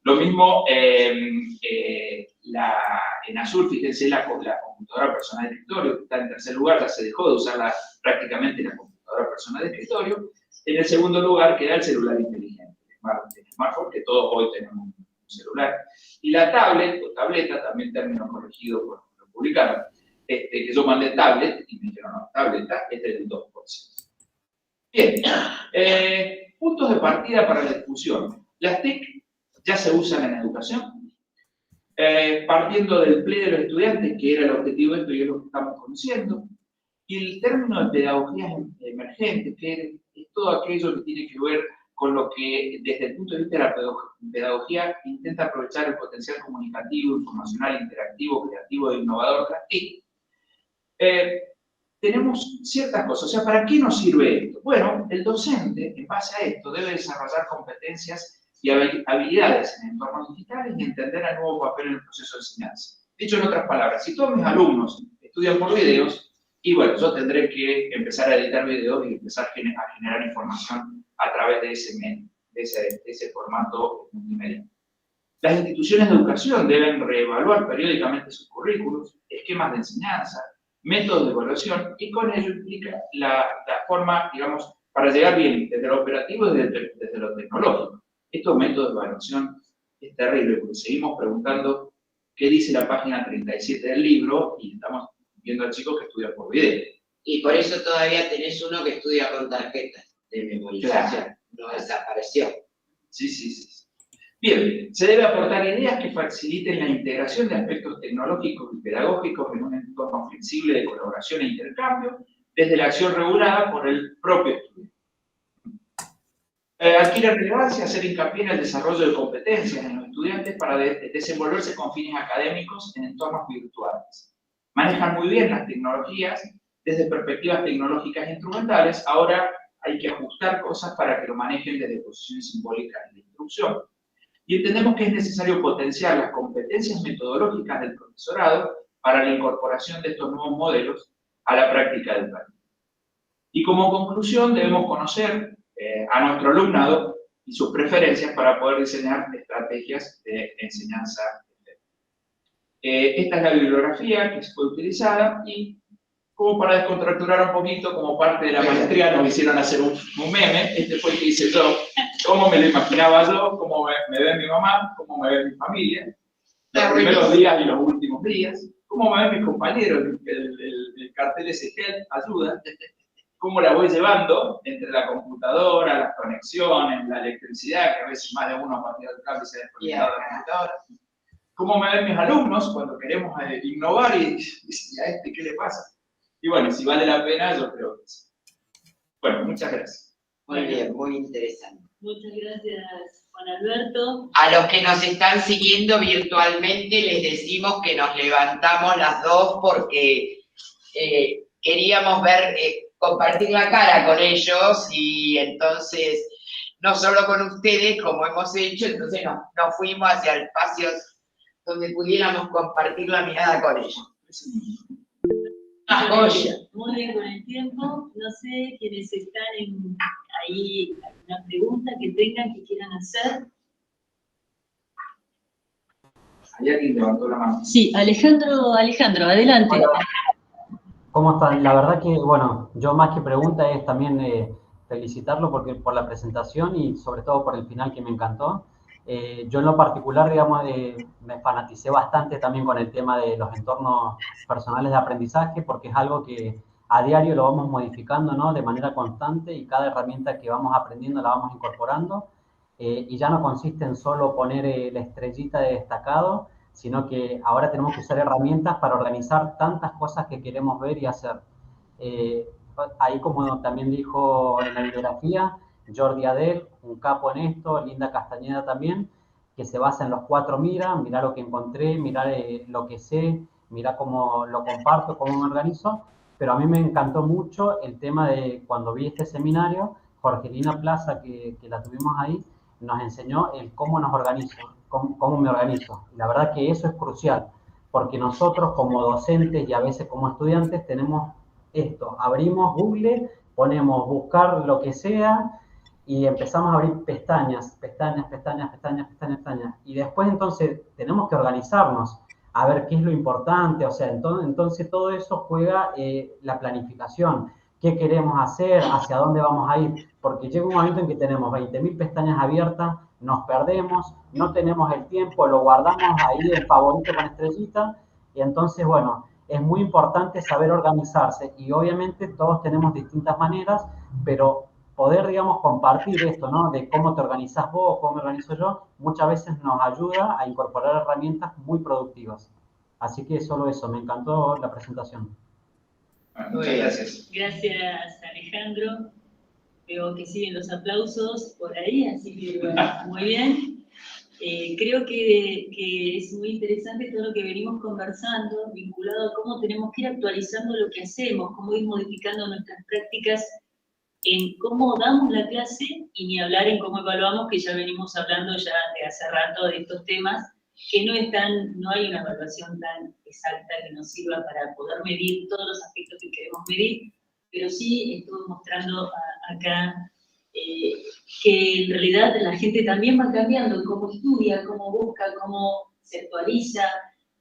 Lo mismo en Azure, fíjense la computadora personal de escritorio, que está en tercer lugar, ya se dejó de usar prácticamente la computadora personal de escritorio. En el segundo lugar queda el celular inteligente, el smartphone, que todos hoy tenemos un celular. Y la tablet, o tableta, también término corregido por los republicanos, que yo mandé tablet, y me dijeron, no, tableta, es del 2%. Bien, puntos de partida para la discusión. Las TIC ya se usan en educación. partiendo del PLE de los estudiantes, que era el objetivo de esto y es lo que estamos conociendo, y el término de pedagogías emergentes, que es todo aquello que tiene que ver con lo que desde el punto de vista de la pedagogía intenta aprovechar el potencial comunicativo, informacional, interactivo, creativo e innovador de las TIC. Tenemos ciertas cosas. O sea, ¿para qué nos sirve esto? Bueno, el docente, en base a esto, debe desarrollar competencias y habilidades en entornos digitales y entender el nuevo papel en el proceso de enseñanza. Dicho en otras palabras, si todos mis alumnos estudian por videos, y bueno, yo tendré que empezar a editar videos y empezar a generar información a través de ese medio, de ese formato multimedia. Las instituciones de educación deben reevaluar periódicamente sus currículos, esquemas de enseñanza, métodos de evaluación, y con ello implica la forma, digamos, para llegar bien desde lo operativo y desde lo tecnológico. Estos métodos de evaluación es terrible, porque seguimos preguntando qué dice la página 37 del libro, y estamos viendo al chico que estudia por video. Y por eso todavía tenés uno que estudia con tarjetas de memorización. Claro. No desapareció. Sí, sí, sí. Bien, se debe aportar ideas que faciliten la integración de aspectos tecnológicos y pedagógicos en un entorno flexible de colaboración e intercambio, desde la acción regulada por el propio estudiante. Adquiere relevancia hacer hincapié en el desarrollo de competencias en los estudiantes para desenvolverse con fines académicos en entornos virtuales. Manejan muy bien las tecnologías desde perspectivas tecnológicas e instrumentales. Ahora hay que ajustar cosas para que lo manejen desde posiciones simbólicas de instrucción. Y entendemos que es necesario potenciar las competencias metodológicas del profesorado para la incorporación de estos nuevos modelos a la práctica educativa. Y como conclusión, debemos conocer a nuestro alumnado y sus preferencias para poder diseñar estrategias de enseñanza. Esta es la bibliografía que fue utilizada, y como para descontracturar un poquito, como parte de la maestría, nos hicieron hacer un meme. Este fue el que hice yo, cómo me lo imaginaba yo, cómo me ve mi mamá, cómo me ve mi familia, los primeros días y los últimos días, cómo me ven mis compañeros, el cartel ese que ayuda, cómo la voy llevando entre la computadora, las conexiones, la electricidad, que a veces más de uno a partir del cable se ha desconectado de la computadora. Cómo me ven mis alumnos cuando queremos innovar y a este qué le pasa. Y bueno, si vale la pena, yo creo que sí. Bueno, muchas gracias. Muy bien, muy interesante. Muchas gracias, Juan Alberto. A los que nos están siguiendo virtualmente les decimos que nos levantamos las dos porque queríamos ver, compartir la cara con ellos, y entonces, no solo con ustedes, como hemos hecho, entonces nos fuimos hacia espacios donde pudiéramos compartir la mirada con ellos. Muy bien con el tiempo. No sé quiénes están ahí, alguna pregunta que tengan, que quieran hacer. ¿Hay alguien que levantó la mano? Sí, Alejandro, adelante. Hola. ¿Cómo están? La verdad que, bueno, yo más que pregunta es también felicitarlo por la presentación y sobre todo por el final que me encantó. Yo en lo particular, digamos, me fanaticé bastante también con el tema de los entornos personales de aprendizaje, porque es algo que a diario lo vamos modificando, ¿no? De manera constante, y cada herramienta que vamos aprendiendo la vamos incorporando, y ya no consiste en solo poner la estrellita de destacado, sino que ahora tenemos que usar herramientas para organizar tantas cosas que queremos ver y hacer. Ahí, como también dijo en la bibliografía, Jordi Adel, un capo en esto, Linda Castañeda también, que se basa en los 4 mira lo que encontré, mirar lo que sé, mirar cómo lo comparto, cómo me organizo. Pero a mí me encantó mucho el tema de cuando vi este seminario, Jorgelina Plaza, que la tuvimos ahí, nos enseñó el cómo nos organizo, cómo me organizo. Y la verdad que eso es crucial, porque nosotros como docentes y a veces como estudiantes tenemos esto, abrimos Google, ponemos buscar lo que sea, y empezamos a abrir pestañas, y después entonces tenemos que organizarnos, a ver qué es lo importante, o sea, entonces todo eso juega la planificación, qué queremos hacer, hacia dónde vamos a ir, porque llega un momento en que tenemos 20.000 pestañas abiertas, nos perdemos, no tenemos el tiempo, lo guardamos ahí en favorito con estrellita, y entonces, bueno, es muy importante saber organizarse, y obviamente todos tenemos distintas maneras, pero poder, digamos, compartir esto, ¿no? De cómo te organizás vos, cómo me organizo yo, muchas veces nos ayuda a incorporar herramientas muy productivas. Así que solo eso, me encantó la presentación. Bueno, muchas gracias. Gracias, Alejandro. Veo que siguen los aplausos por ahí, así que bueno, muy bien. Creo que es muy interesante todo lo que venimos conversando, vinculado a cómo tenemos que ir actualizando lo que hacemos, cómo ir modificando nuestras prácticas en cómo damos la clase y ni hablar en cómo evaluamos, que ya venimos hablando ya de hace rato de estos temas, que no hay una evaluación tan exacta que nos sirva para poder medir todos los aspectos que queremos medir, pero sí estuve mostrando acá que en realidad la gente también va cambiando cómo estudia, cómo busca, cómo se actualiza,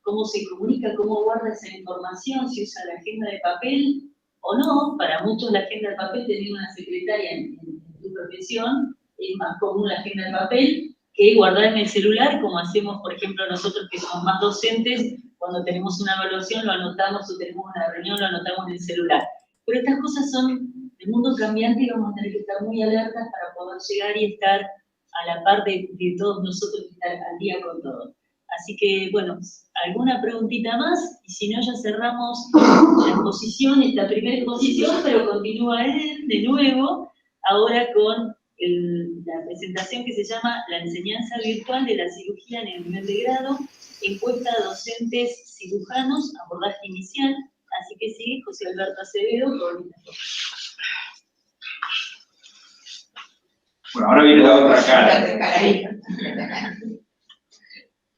cómo se comunica, cómo guarda esa información, si usa la agenda de papel o no. Para muchos la agenda de papel, tener una secretaria en tu profesión, es más común la agenda de papel que guardar en el celular, como hacemos, por ejemplo, nosotros que somos más docentes, cuando tenemos una evaluación lo anotamos, o tenemos una reunión lo anotamos en el celular. Pero estas cosas son del mundo cambiante y vamos a tener que estar muy alertas para poder llegar y estar a la par de todos nosotros, y estar al día con todo. Así que, bueno, alguna preguntita más, y si no ya cerramos la exposición, esta primera exposición, pero continúa él de nuevo, ahora con la presentación que se llama La enseñanza virtual de la cirugía en el nivel de grado, encuesta a docentes cirujanos, abordaje inicial. Así que sigue José Alberto Acevedo con esta exposición. Bueno, ahora viene la otra cara.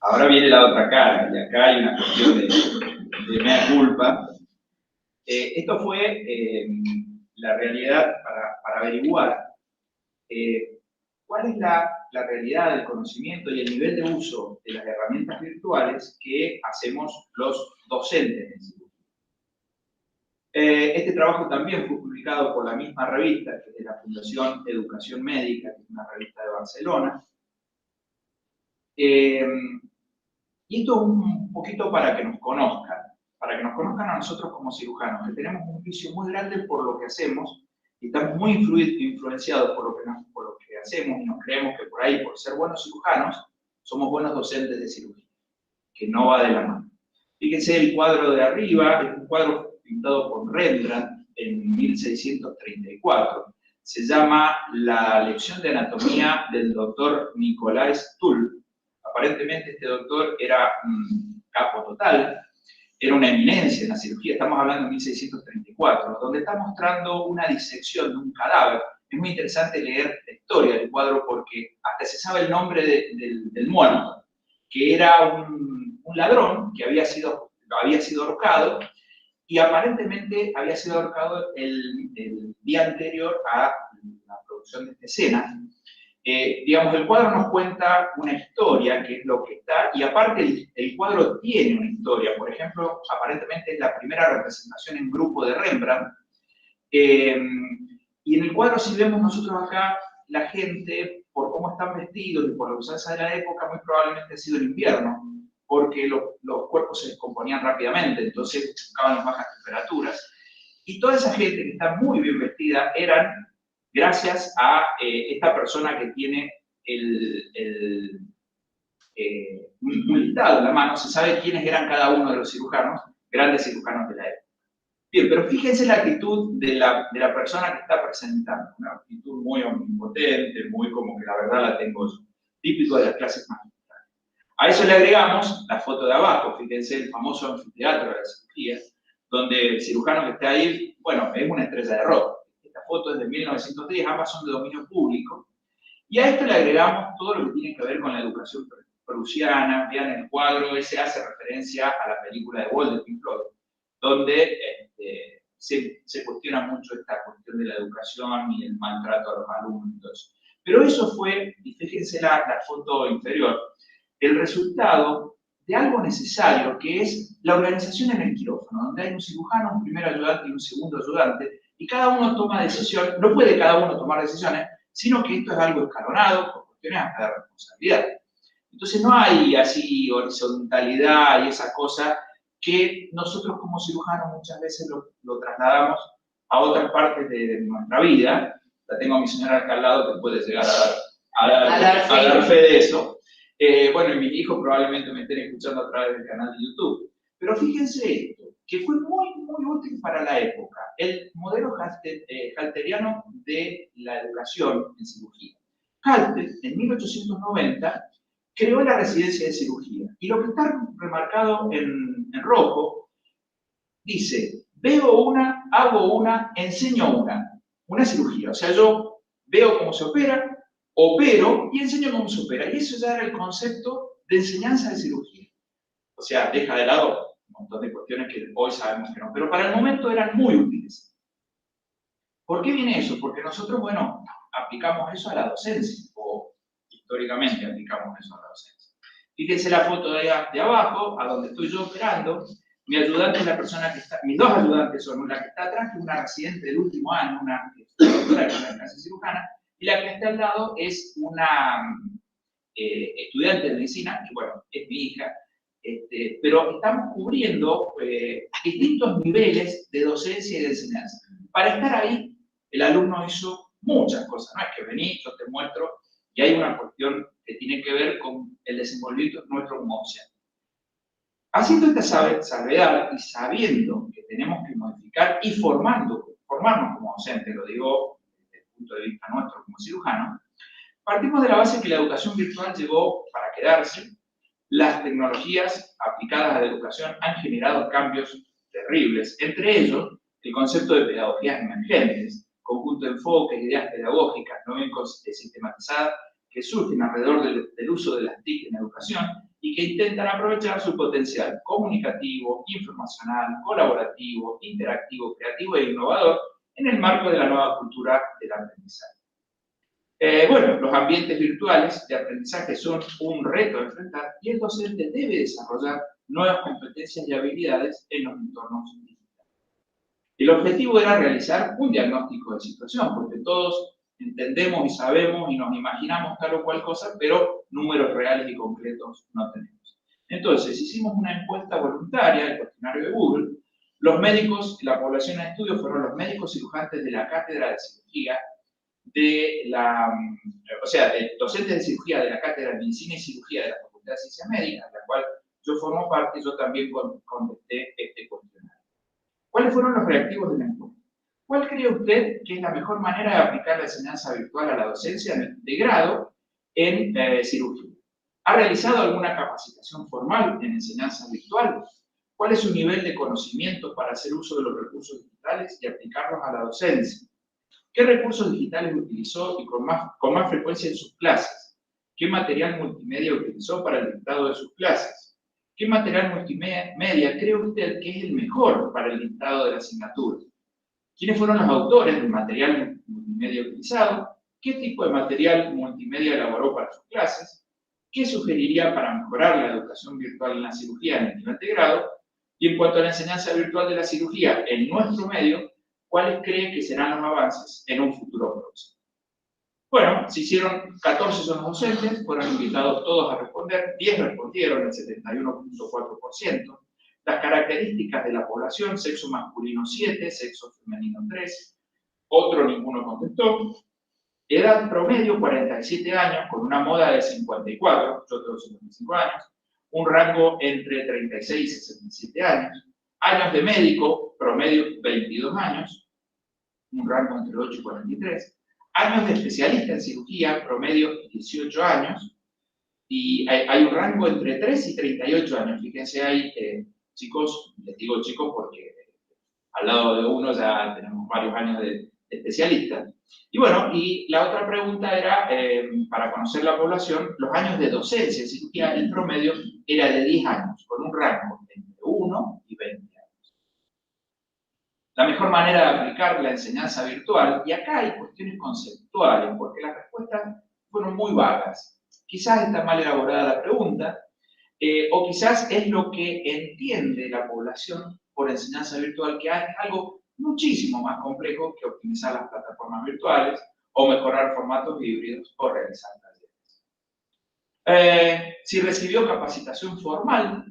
Ahora viene la otra cara, y acá hay una cuestión de mea culpa. Esto fue la realidad para averiguar cuál es la realidad del conocimiento y el nivel de uso de las herramientas virtuales que hacemos los docentes en cirugía. Este trabajo también fue publicado por la misma revista, que es de la Fundación Educación Médica, que es una revista de Barcelona. Y esto es un poquito para que nos conozcan a nosotros como cirujanos, que tenemos un juicio muy grande por lo que hacemos y estamos muy influenciados por lo que hacemos, y nos creemos que por ahí, por ser buenos cirujanos, somos buenos docentes de cirugía, que no va de la mano. Fíjense el cuadro de arriba, es un cuadro pintado por Rembrandt en 1634. Se llama La lección de anatomía del doctor Nicolaes Tull. Aparentemente este doctor era un capo total, era una eminencia en la cirugía, estamos hablando de 1634, donde está mostrando una disección de un cadáver. Es muy interesante leer la historia del cuadro porque hasta se sabe el nombre del muerto, que era un ladrón que había sido ahorcado, y aparentemente había sido ahorcado el día anterior a la producción de esta escena. Digamos, el cuadro nos cuenta una historia, que es lo que está, y aparte el cuadro tiene una historia. Por ejemplo, aparentemente es la primera representación en grupo de Rembrandt, y en el cuadro, si vemos nosotros acá, la gente, por cómo están vestidos y por la usanza de la época, muy probablemente ha sido el invierno, porque los cuerpos se descomponían rápidamente, entonces buscaban las bajas temperaturas. Y toda esa gente que está muy bien vestida eran gracias a esta persona que tiene un listado en la mano. Se sabe quiénes eran cada uno de los cirujanos, grandes cirujanos de la época. Bien, pero fíjense la actitud de la persona que está presentando, una actitud muy omnipotente, muy como que la verdad la tengo yo, típico de las clases magistrales. A eso le agregamos la foto de abajo, fíjense el famoso anfiteatro de la cirugía, donde el cirujano que está ahí, bueno, es una estrella de rock. Esta foto es de 1910, ambas son de dominio público, y a esto le agregamos todo lo que tiene que ver con la educación prusiana. Vean el cuadro, ese hace referencia a la película de Walt de Pink Floyd, donde se cuestiona mucho esta cuestión de la educación y el maltrato a los alumnos y todo eso. Pero eso fue, y fíjense la foto inferior, el resultado de algo necesario, que es la organización en el quirófano, donde hay un cirujano, un primer ayudante y un segundo ayudante, y cada uno toma decisiones. No puede cada uno tomar decisiones, sino que esto es algo escalonado por cuestiones hasta de responsabilidad. Entonces no hay así horizontalidad y esa cosa que nosotros como cirujanos muchas veces lo trasladamos a otras partes de nuestra vida, la tengo a mi señora acá al lado que puede llegar a dar fe de eso. Bueno, y mis hijos probablemente me estén escuchando a través del canal de YouTube. Pero fíjense esto, que fue muy, muy útil para la época, el modelo halteriano de la educación en cirugía. Halter, en 1890, creó la residencia de cirugía. Y lo que está remarcado en rojo, dice, veo una, hago una, enseño una cirugía. O sea, yo veo cómo se opera, opero y enseño cómo se opera. Y eso ya era el concepto de enseñanza de cirugía. O sea, deja de lado un montón de cuestiones que hoy sabemos que no, pero para el momento eran muy útiles. ¿Por qué viene eso? Porque nosotros, bueno, aplicamos eso a la docencia, o históricamente aplicamos eso a la docencia. Fíjense la foto de abajo, a donde estoy yo operando. Mi ayudante es la persona que está, mis dos ayudantes son la que está atrás, que es una residente del último año, una doctora que está en clase cirujana, y la que está al lado es una estudiante de medicina, que bueno, es mi hija, pero estamos cubriendo distintos niveles de docencia y de enseñanza. Para estar ahí, el alumno hizo muchas cosas, no es que vení, yo te muestro, y hay una cuestión que tiene que ver con el desenvolvimiento nuestro como docente. Haciendo esta salvedad y sabiendo que tenemos que modificar y formarnos como docente, lo digo desde el punto de vista nuestro como cirujano, partimos de la base que la educación virtual llegó para quedarse. Las tecnologías aplicadas a la educación han generado cambios terribles, entre ellos el concepto de pedagogías emergentes, conjunto de enfoques, ideas pedagógicas no bien sistematizadas que surgen alrededor del uso de las TIC en educación y que intentan aprovechar su potencial comunicativo, informacional, colaborativo, interactivo, creativo e innovador en el marco de la nueva cultura del aprendizaje. Bueno, los ambientes virtuales de aprendizaje son un reto a enfrentar y el docente debe desarrollar nuevas competencias y habilidades en los entornos digitales. El objetivo era realizar un diagnóstico de situación, porque todos entendemos y sabemos y nos imaginamos tal o cual cosa, pero números reales y concretos no tenemos. Entonces, hicimos una encuesta voluntaria, el cuestionario de Google. Los médicos, la población en estudio fueron los médicos cirujantes de la cátedra de cirugía, de docentes de cirugía de la cátedra de medicina y cirugía de la Facultad de Ciencias Médicas, de la cual yo formo parte, yo también contesté este cuestionario. ¿Cuáles fueron los reactivos de la encuesta? ¿Cuál cree usted que es la mejor manera de aplicar la enseñanza virtual a la docencia de grado en cirugía? ¿Ha realizado alguna capacitación formal en enseñanza virtual? ¿Cuál es su nivel de conocimiento para hacer uso de los recursos digitales y aplicarlos a la docencia? ¿Qué recursos digitales utilizó y con más frecuencia en sus clases? ¿Qué material multimedia utilizó para el dictado de sus clases? ¿Qué material multimedia cree usted que es el mejor para el dictado de la asignatura? ¿Quiénes fueron los autores del material multimedia utilizado? ¿Qué tipo de material multimedia elaboró para sus clases? ¿Qué sugeriría para mejorar la educación virtual en la cirugía en el nivel de grado? Y en cuanto a la enseñanza virtual de la cirugía en nuestro medio, ¿cuáles cree que serán los avances en un futuro próximo? Bueno, se hicieron 14 son los docentes, fueron invitados todos a responder, 10 respondieron, el 71.4%. Las características de la población, sexo masculino 7, sexo femenino 3, otro ninguno contestó. Edad promedio 47 años, con una moda de 54, yo tengo 55 años, un rango entre 36 y 67 años. Años de médico, promedio 22 años, un rango entre 8 y 43. Años de especialista en cirugía, promedio 18 años. Y hay un rango entre 3 y 38 años. Fíjense, hay chicos, les digo chicos porque al lado de uno ya tenemos varios años de especialista. Y bueno, y la otra pregunta era, para conocer la población, los años de docencia en cirugía, el promedio era de 10 años, con un rango entre 1 y 20 años. La mejor manera de aplicar la enseñanza virtual, y acá hay cuestiones conceptuales, porque las respuestas fueron muy vagas. Quizás está mal elaborada la pregunta, o quizás es lo que entiende la población por enseñanza virtual, que es algo muchísimo más complejo que optimizar las plataformas virtuales o mejorar formatos híbridos o realizar talleres. Si recibió capacitación formal,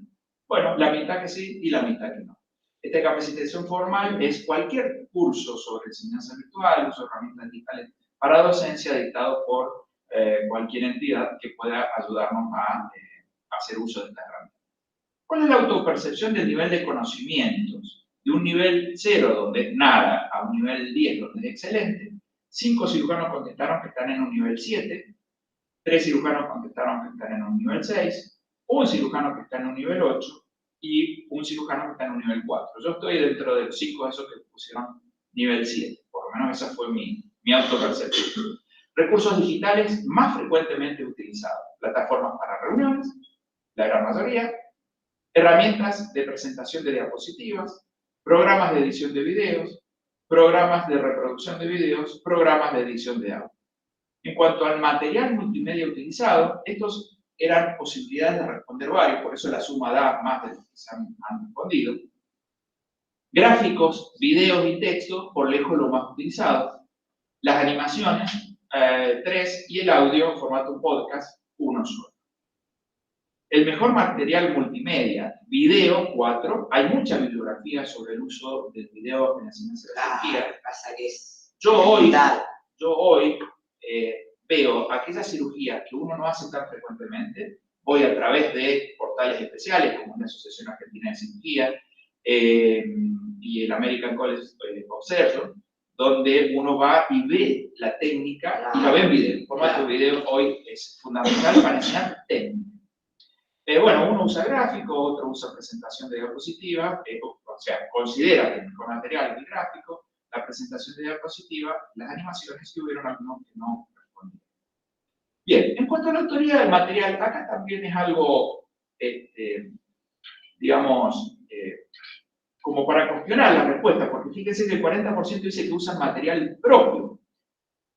bueno, la mitad que sí y la mitad que no. Esta capacitación formal es cualquier curso sobre enseñanza virtual, uso de herramientas digitales para docencia dictado por cualquier entidad que pueda ayudarnos a hacer uso de esta herramienta. ¿Cuál es la autopercepción del nivel de conocimientos? De un nivel 0, donde es nada, a un nivel 10, donde es excelente. 5 cirujanos contestaron que están en un nivel 7, 3 cirujanos contestaron que están en un nivel 6, un cirujano que está en un nivel 8 y un cirujano que está en un nivel 4. Yo estoy dentro de los 5 de esos que pusieron nivel 7, por lo menos esa fue mi autopercepción. Recursos digitales más frecuentemente utilizados. Plataformas para reuniones, la gran mayoría. Herramientas de presentación de diapositivas, programas de edición de videos, programas de reproducción de videos, programas de edición de audio. En cuanto al material multimedia utilizado, estos eran posibilidades de responder varios, por eso la suma da más de los que se han respondido. Gráficos, videos y texto, por lejos lo más utilizado. Las animaciones, 3, y el audio, formato podcast, 1 solo. El mejor material multimedia, video, 4. Hay mucha bibliografía sobre el uso del video en la enseñanza de la cirugía. Pasa que es Yo hoy veo aquellas cirugías que uno no hace tan frecuentemente, voy a través de portales especiales como la Asociación Argentina de Cirugía y el American College of Surgeons, donde uno va y ve la técnica y la ve en video. El formato de video hoy es fundamental para enseñar técnica. Bueno, uno usa gráfico, otro usa presentación de diapositiva, o sea, considera que el mejor material es el gráfico, la presentación de diapositiva, las animaciones, que hubieron algunos que no respondieron. Bien, en cuanto a la autoría del material, acá también es algo, digamos, como para cuestionar la respuesta, porque fíjense que el 40% dice que usan material propio.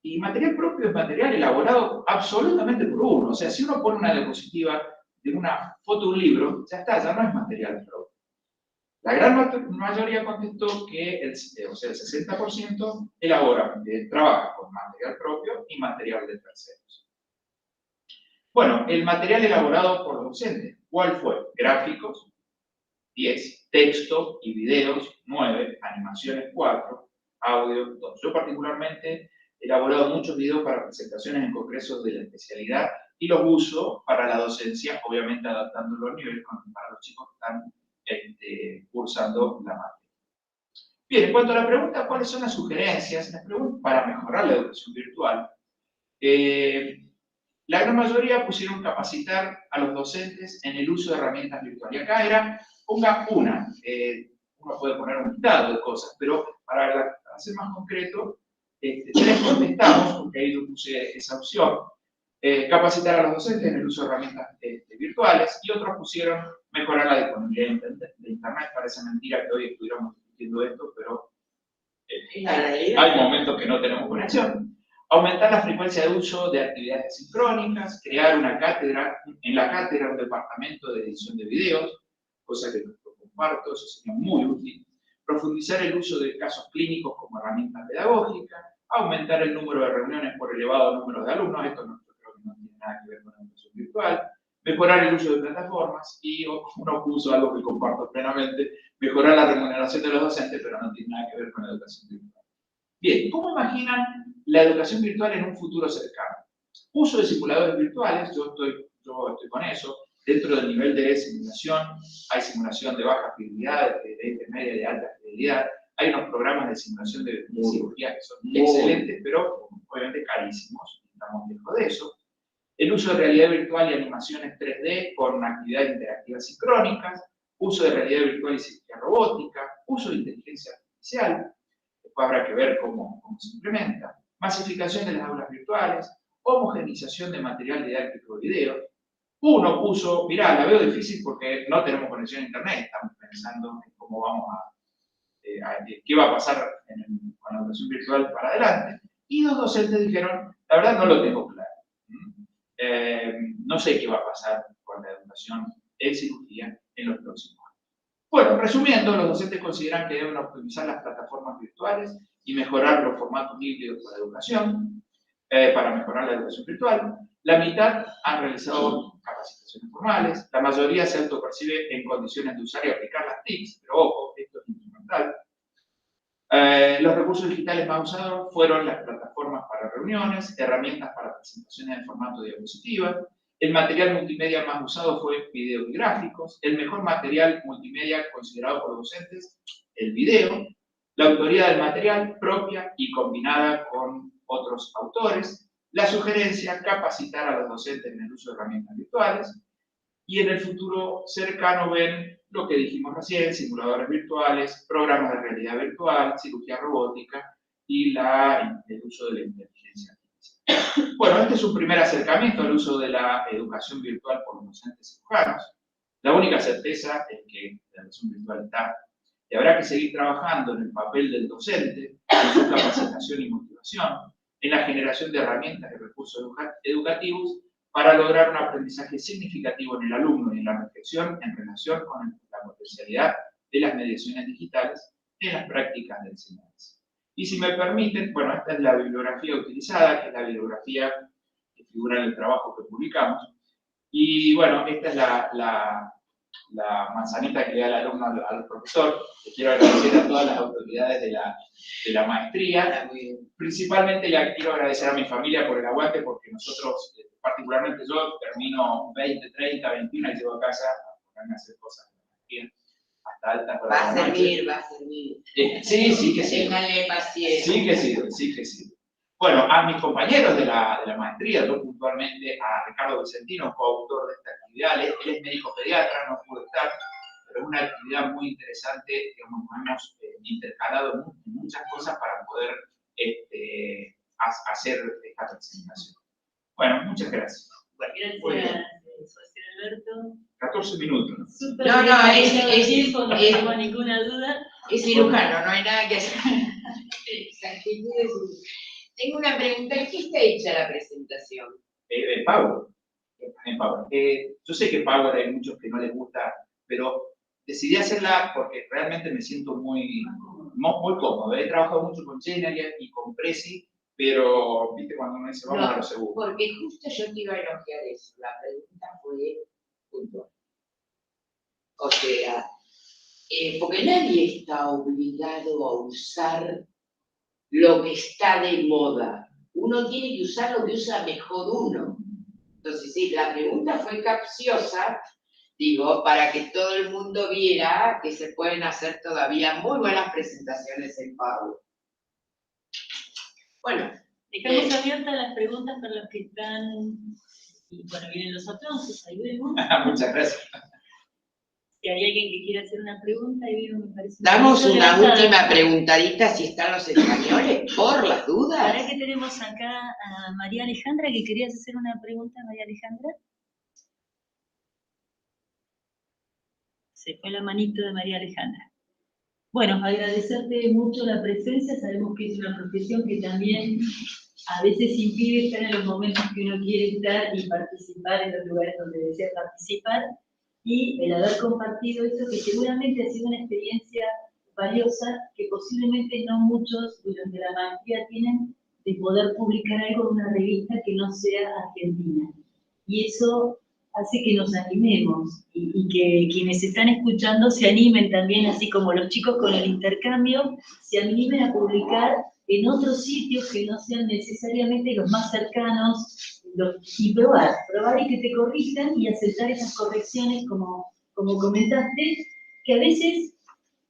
Y material propio es material elaborado absolutamente por uno. O sea, si uno pone una diapositiva de una foto de un libro, ya está, ya no es material propio. La gran mayoría contestó que el 60% trabaja con material propio y material de terceros. Bueno, el material elaborado por los docentes, ¿cuál fue? Gráficos, 10, texto y videos, 9, animaciones, 4, audio, 2. Yo particularmente he elaborado muchos videos para presentaciones en congresos de la especialidad y los uso para la docencia, obviamente adaptándolo al nivel para los chicos que están cursando la materia. Bien, en cuanto a la pregunta, ¿cuáles son las sugerencias? Las preguntas para mejorar la educación virtual. La gran mayoría pusieron capacitar a los docentes en el uso de herramientas virtuales. Y acá era, ponga una. Uno puede poner un listado de cosas, pero para ser más concreto, 3 contestamos, porque ahí yo puse esa opción, capacitar a los docentes en el uso de herramientas virtuales, y otros pusieron mejorar la disponibilidad de Internet. Parece mentira que hoy estuviéramos discutiendo esto, pero hay momentos que no tenemos conexión. Aumentar la frecuencia de uso de actividades sincrónicas, crear una cátedra, en la cátedra un departamento de edición de videos, cosa que lo comparto, eso sería muy útil. Profundizar el uso de casos clínicos como herramienta pedagógica, aumentar el número de reuniones por elevado número de alumnos, esto no, yo creo que no tiene nada que ver con la educación virtual. Mejorar el uso de plataformas, y uno puso algo que comparto plenamente, mejorar la remuneración de los docentes, pero no tiene nada que ver con la educación virtual. Bien, ¿cómo imaginan la educación virtual en un futuro cercano? Uso de simuladores virtuales, yo estoy con eso. Dentro del nivel de simulación, hay simulación de baja fidelidad, de intermedia y de alta fidelidad. Hay unos programas de simulación de cirugía que son excelentes, pero obviamente carísimos. Estamos lejos de eso. El uso de realidad virtual y animaciones 3D con actividades interactivas sincrónicas. Uso de realidad virtual y cirugía robótica. Uso de inteligencia artificial. Después habrá que ver cómo se implementa. Masificación de las aulas virtuales. Homogenización de material didáctico de video. Uno puso, mirá, la veo difícil porque no tenemos conexión a internet, estamos pensando en cómo vamos qué va a pasar con la educación virtual para adelante. Y 2 docentes dijeron, la verdad no lo tengo claro. No sé qué va a pasar con la educación en cirugía en los próximos años. Bueno, resumiendo, los docentes consideran que deben optimizar las plataformas virtuales y mejorar los formatos híbridos para educación, para mejorar la educación virtual. La mitad han realizado capacitaciones formales, la mayoría se autopercibe en condiciones de usar y aplicar las TICs, pero ojo, esto es instrumental. Los recursos digitales más usados fueron las plataformas plataformas para reuniones, herramientas para presentaciones en formato diapositiva. El material multimedia más usado fue videos y gráficos. El mejor material multimedia considerado por docentes, el video. La autoría del material propia y combinada con otros autores. La sugerencia, capacitar a los docentes en el uso de herramientas virtuales. Y en el futuro cercano ven lo que dijimos recién, simuladores virtuales, programas de realidad virtual, cirugía robótica y el uso de la inteligencia artificial. Bueno, este es un primer acercamiento al uso de la educación virtual por los docentes cirujanos. La única certeza es que la educación virtual está y habrá que seguir trabajando en el papel del docente, en su capacitación y motivación, en la generación de herramientas y recursos educativos para lograr un aprendizaje significativo en el alumno y en la reflexión en relación con la potencialidad de las mediaciones digitales en las prácticas de enseñanza. Y si me permiten, bueno, esta es la bibliografía utilizada, que es la bibliografía que figura en el trabajo que publicamos. Y bueno, esta es la manzanita que le da el alumno al profesor. Le quiero agradecer a todas las autoridades de la maestría. Principalmente le quiero agradecer a mi familia por el aguante, porque nosotros, particularmente yo, termino 20, 30, 21 y llego a casa a ponerme a hacer cosas de la maestría hasta altas horas de la noche. Va a servir. Sí que sí. Téngale paciencia. Sí que sí. Bueno, a mis compañeros de la maestría, yo puntualmente a Ricardo Vicentino, coautor de esta actividad, él es médico pediatra, no pudo estar, pero es una actividad muy interesante, digamos, hemos intercalado muchas cosas para poder hacer esta presentación. Bueno, muchas gracias. Gracias, socio Alberto. 14 minutos, ¿no? Súper No, bien, no tengo ninguna duda. Es cirujano, no hay nada que hacer. Exactitudes. Tengo una pregunta, ¿en qué está hecha la presentación? En Power. Yo sé que Power hay muchos que no les gusta, pero decidí hacerla porque realmente me siento muy cómodo. He trabajado mucho con Generia y con Prezi, pero viste cuando uno dice vamos a lo seguro. Porque justo yo te iba a elogiar eso. La pregunta fue puntual. O sea, porque nadie está obligado a usar lo que está de moda. Uno tiene que usar lo que usa mejor uno. Entonces, sí, la pregunta fue capciosa, digo, para que todo el mundo viera que se pueden hacer todavía muy buenas presentaciones en Power. Bueno. Dejamos abiertas las preguntas para los que están, y bueno, vienen los aplausos, ahí vemos. Muchas gracias. Si hay alguien que quiera hacer una pregunta, ahí veo, me parece. Damos una última preguntadita si están los españoles, por las dudas. Ahora que tenemos acá a María Alejandra, que querías hacer una pregunta, María Alejandra. Se fue la manito de María Alejandra. Bueno, agradecerte mucho la presencia, sabemos que es una profesión que también a veces impide estar en los momentos que uno quiere estar y participar en los lugares donde desea participar, y el haber compartido esto que seguramente ha sido una experiencia valiosa que posiblemente no muchos durante la maestría tienen, de poder publicar algo en una revista que no sea argentina. Y eso hace que nos animemos y que quienes están escuchando se animen también, así como los chicos con el intercambio, se animen a publicar en otros sitios que no sean necesariamente los más cercanos, y probar y que te corrijan y aceptar esas correcciones como comentaste, que a veces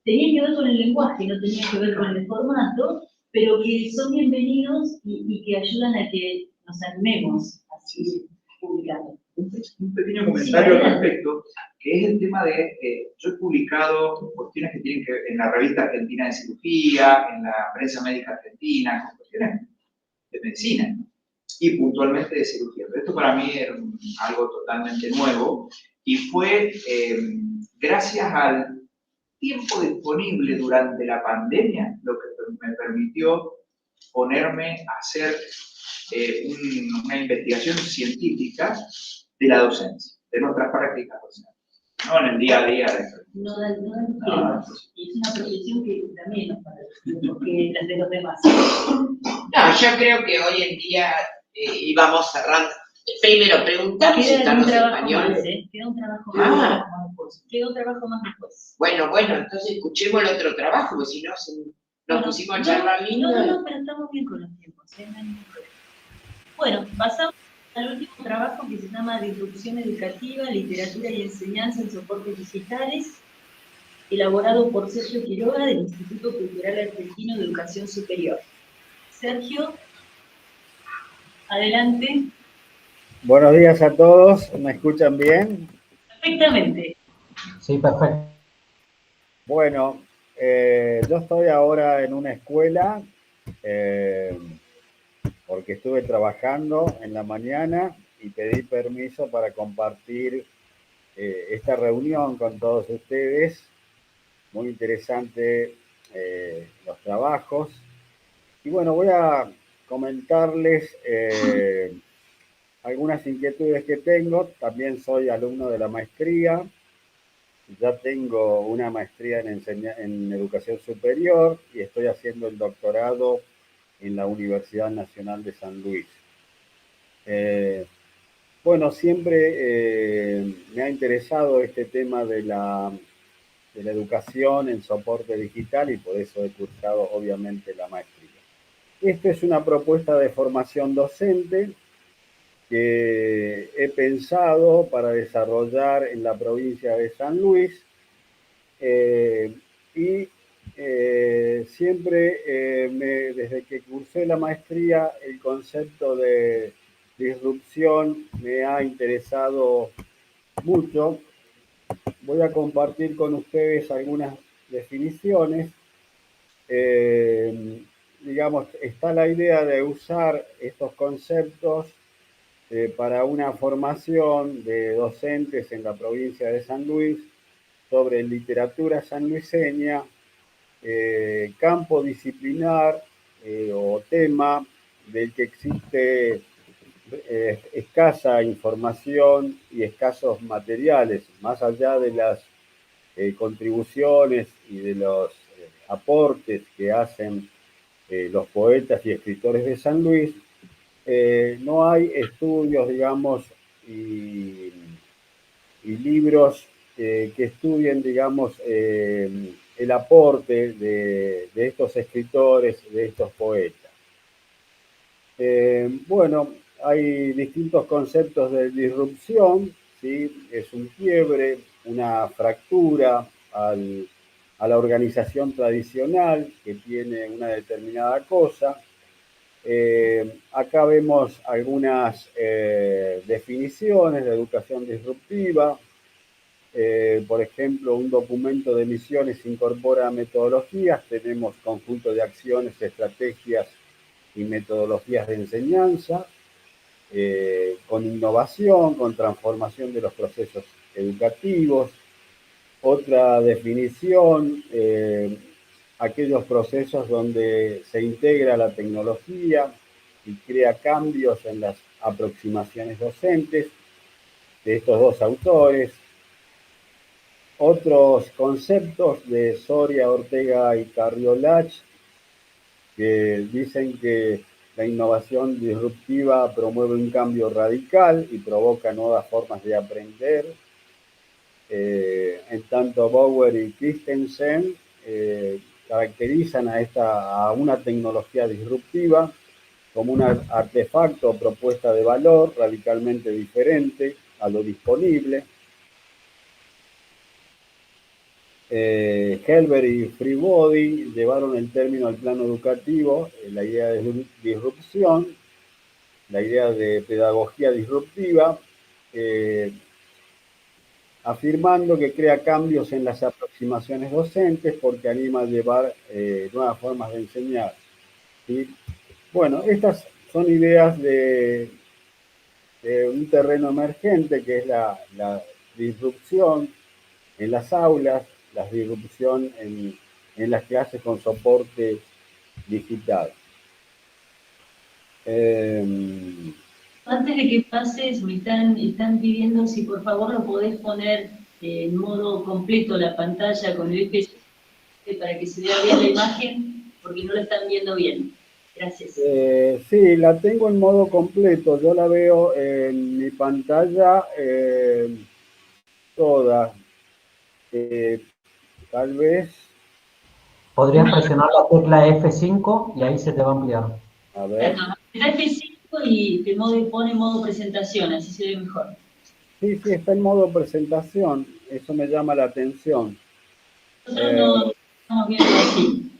tenían que ver con el lenguaje, no tenían que ver con el formato, pero que son bienvenidos y que ayudan a que nos animemos a seguir publicando. Un pequeño comentario al respecto, que es el tema de, yo he publicado cuestiones que tienen que ver en la revista argentina de cirugía, en la prensa médica argentina, con cuestiones de medicina y puntualmente de cirugía. Pero esto para mí era algo totalmente nuevo y fue gracias al tiempo disponible durante la pandemia lo que me permitió ponerme a hacer una investigación científica de la docencia, de nuestras prácticas docentes, no en el día a día. No da tiempo. Y es una profesión que también nos parece, porque las de los demás. No, yo creo que hoy en día íbamos cerrando. Primero, preguntamos si están los españoles. Queda un trabajo más después. Queda un trabajo más después. Bueno, entonces escuchemos el otro trabajo, porque si no... Nos pusimos a charlar lindo. No, pero estamos bien con los tiempos. No hay ningún problema. Bueno, pasamos al último trabajo que se llama Disrupción Educativa, Literatura y Enseñanza en Soportes Digitales, elaborado por Sergio Quiroga del Instituto Cultural Argentino de Educación Superior. Sergio, adelante. Buenos días a todos, ¿me escuchan bien? Perfectamente. Sí, perfecto. Bueno, yo estoy ahora en una escuela porque estuve trabajando en la mañana y pedí permiso para compartir esta reunión con todos ustedes. Muy interesante los trabajos. Y bueno, voy a comentarles algunas inquietudes que tengo. También soy alumno de la maestría. Ya tengo una maestría en educación superior y estoy haciendo el doctorado en la Universidad Nacional de San Luis. Bueno, siempre me ha interesado este tema de la educación en soporte digital y por eso he cursado obviamente la maestría. Esta es una propuesta de formación docente que he pensado para desarrollar en la provincia de San Luis siempre desde que cursé la maestría el concepto de disrupción me ha interesado mucho. Voy a compartir con ustedes algunas definiciones. Digamos, está la idea de usar estos conceptos para una formación de docentes en la provincia de San Luis sobre literatura sanluiseña, campo disciplinar o tema del que existe escasa información y escasos materiales, más allá de las contribuciones y de los aportes que hacen los poetas y escritores de San Luis. No hay estudios, digamos, y libros que estudien, digamos, el aporte de estos escritores, de estos poetas. Bueno, hay distintos conceptos de disrupción, ¿sí? Es un quiebre, una fractura a la organización tradicional que tiene una determinada cosa. Acá vemos algunas definiciones de educación disruptiva. Por ejemplo, un documento de misiones incorpora metodologías. Tenemos conjunto de acciones, estrategias y metodologías de enseñanza, con innovación, con transformación de los procesos educativos. Otra definición, aquellos procesos donde se integra la tecnología y crea cambios en las aproximaciones docentes de estos dos autores. Otros conceptos de Soria, Ortega y Carriolach, que dicen que la innovación disruptiva promueve un cambio radical y provoca nuevas formas de aprender. En tanto, Bauer y Christensen caracterizan a una tecnología disruptiva como un artefacto o propuesta de valor radicalmente diferente a lo disponible. Helber y Freebody llevaron el término al plano educativo, la idea de disrupción, la idea de pedagogía disruptiva, afirmando que crea cambios en las aproximaciones docentes porque anima a llevar nuevas formas de enseñar. ¿Sí? Bueno, estas son ideas de un terreno emergente que es la disrupción en las aulas, la disrupción en las clases con soporte digital. Antes de que pases, me están pidiendo si por favor lo podés poner en modo completo la pantalla con el IPC para que se vea bien la imagen, porque no la están viendo bien. Gracias. Sí, la tengo en modo completo. Yo la veo en mi pantalla toda. Tal vez Podrías presionar la tecla F5 y ahí se te va a ampliar. A ver. Está F5 y te pone modo presentación, así se ve mejor. Sí, sí, está en modo presentación. Eso me llama la atención. Nosotros no estamos viendo así.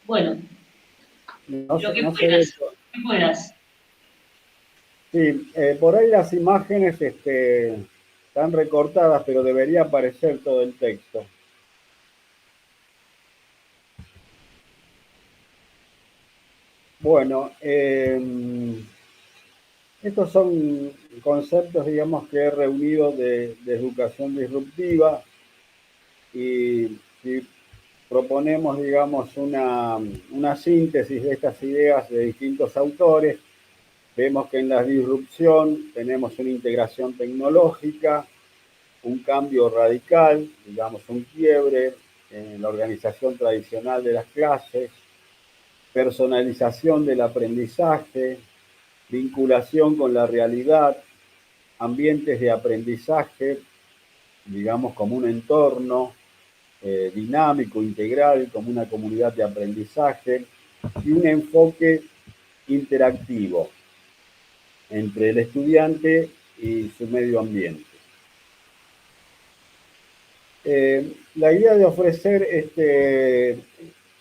Bueno, No lo que no se ve puedas, eso. lo que puedas. Sí, por ahí las imágenes están recortadas, pero debería aparecer todo el texto. Bueno, estos son conceptos, digamos, que he reunido de educación disruptiva y proponemos, digamos, una síntesis de estas ideas de distintos autores. Vemos que en la disrupción tenemos una integración tecnológica, un cambio radical, digamos, un quiebre en la organización tradicional de las clases, personalización del aprendizaje, vinculación con la realidad, ambientes de aprendizaje, digamos, como un entorno dinámico, integral, como una comunidad de aprendizaje, y un enfoque interactivo entre el estudiante y su medio ambiente. La idea de ofrecer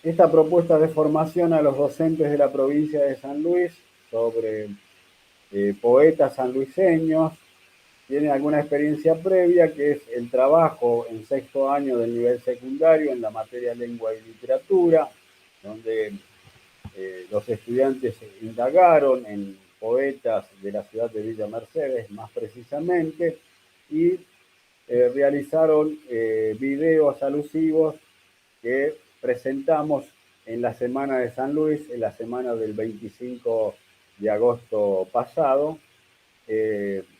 esta propuesta de formación a los docentes de la provincia de San Luis sobre poetas sanluiseños tiene alguna experiencia previa, que es el trabajo en 6º año del nivel secundario en la materia lengua y literatura, donde los estudiantes indagaron en poetas de la ciudad de Villa Mercedes, más precisamente, y realizaron videos alusivos que presentamos en la Semana de San Luis, en la semana del 25 de agosto pasado,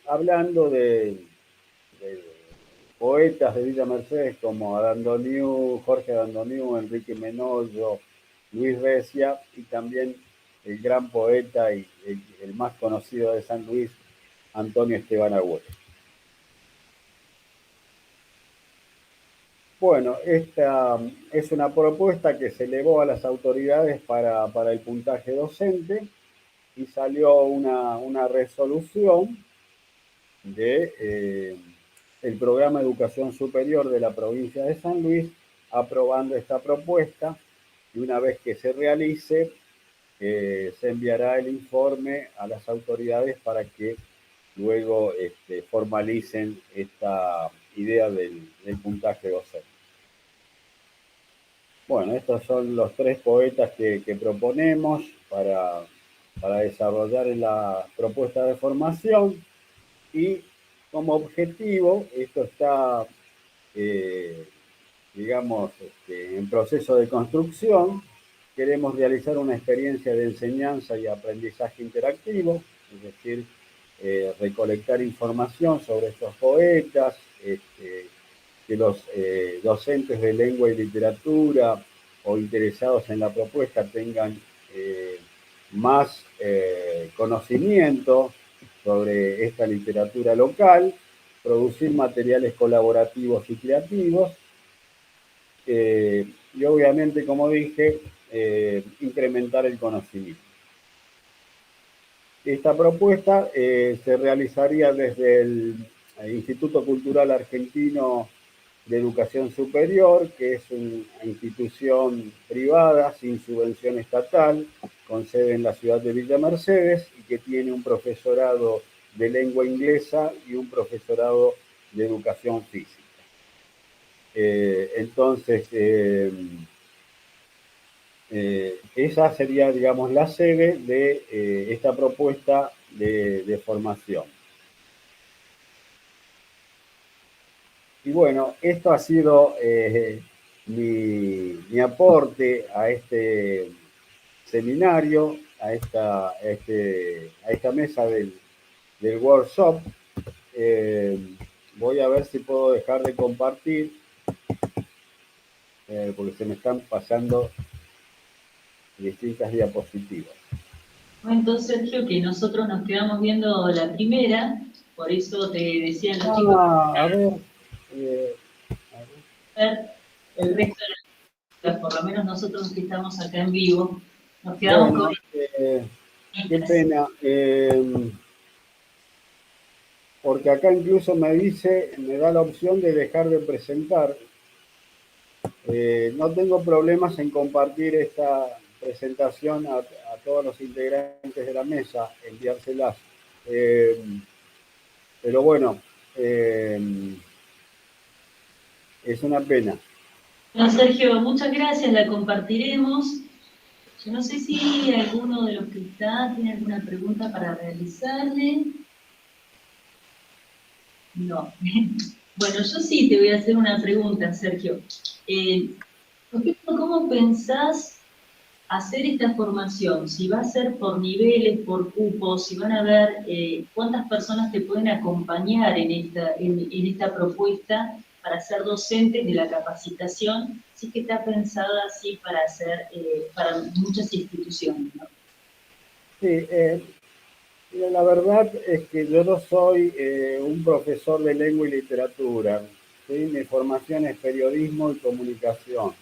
hablando de poetas de Villa Mercedes como Adandoniu, Jorge Adandoniu, Enrique Menollo, Luis Recia, y también el gran poeta y el más conocido de San Luis, Antonio Esteban Agüero. Bueno, esta es una propuesta que se elevó a las autoridades para el puntaje docente y salió una resolución de el Programa de Educación Superior de la provincia de San Luis aprobando esta propuesta, y una vez que se realice se enviará el informe a las autoridades para que luego formalicen esta idea del puntaje docente. Bueno, estos son los 3 poetas que proponemos para desarrollar la propuesta de formación, y como objetivo, esto está, digamos, en proceso de construcción. Queremos realizar una experiencia de enseñanza y aprendizaje interactivo, es decir, recolectar información sobre estos poetas, que los docentes de lengua y literatura o interesados en la propuesta tengan más conocimiento sobre esta literatura local, producir materiales colaborativos y creativos, y obviamente, como dije, incrementar el conocimiento. Esta propuesta se realizaría desde el Instituto Cultural Argentino de Educación Superior, que es una institución privada sin subvención estatal, con sede en la ciudad de Villa Mercedes, y que tiene un profesorado de lengua inglesa y un profesorado de educación física. Entonces, esa sería, digamos, la sede de esta propuesta de formación. Y bueno, esto ha sido mi aporte a este seminario, a esta mesa del workshop. Voy a ver si puedo dejar de compartir, porque se me están pasando distintas diapositivas. Bueno, Sergio, que nosotros nos quedamos viendo la primera, por eso te decían los chicos. A ver, El resto por lo menos nosotros que estamos acá en vivo, nos quedamos Bueno, con... qué pena. Porque acá incluso me da la opción de dejar de presentar. No tengo problemas en compartir esta presentación a todos los integrantes de la mesa, enviárselas. Pero bueno, es una pena. Bueno, Sergio, muchas gracias, la compartiremos. Yo no sé si alguno de los que está tiene alguna pregunta para realizarle. No. Bueno, yo sí te voy a hacer una pregunta, Sergio. ¿Cómo pensás hacer esta formación? Si va a ser por niveles, por cupos, si van a ver cuántas personas te pueden acompañar en esta propuesta para ser docentes de la capacitación, sí que está pensada así para hacer para muchas instituciones, ¿no? Sí, la verdad es que yo no soy un profesor de lengua y literatura. ¿Sí? Mi formación es periodismo y comunicación,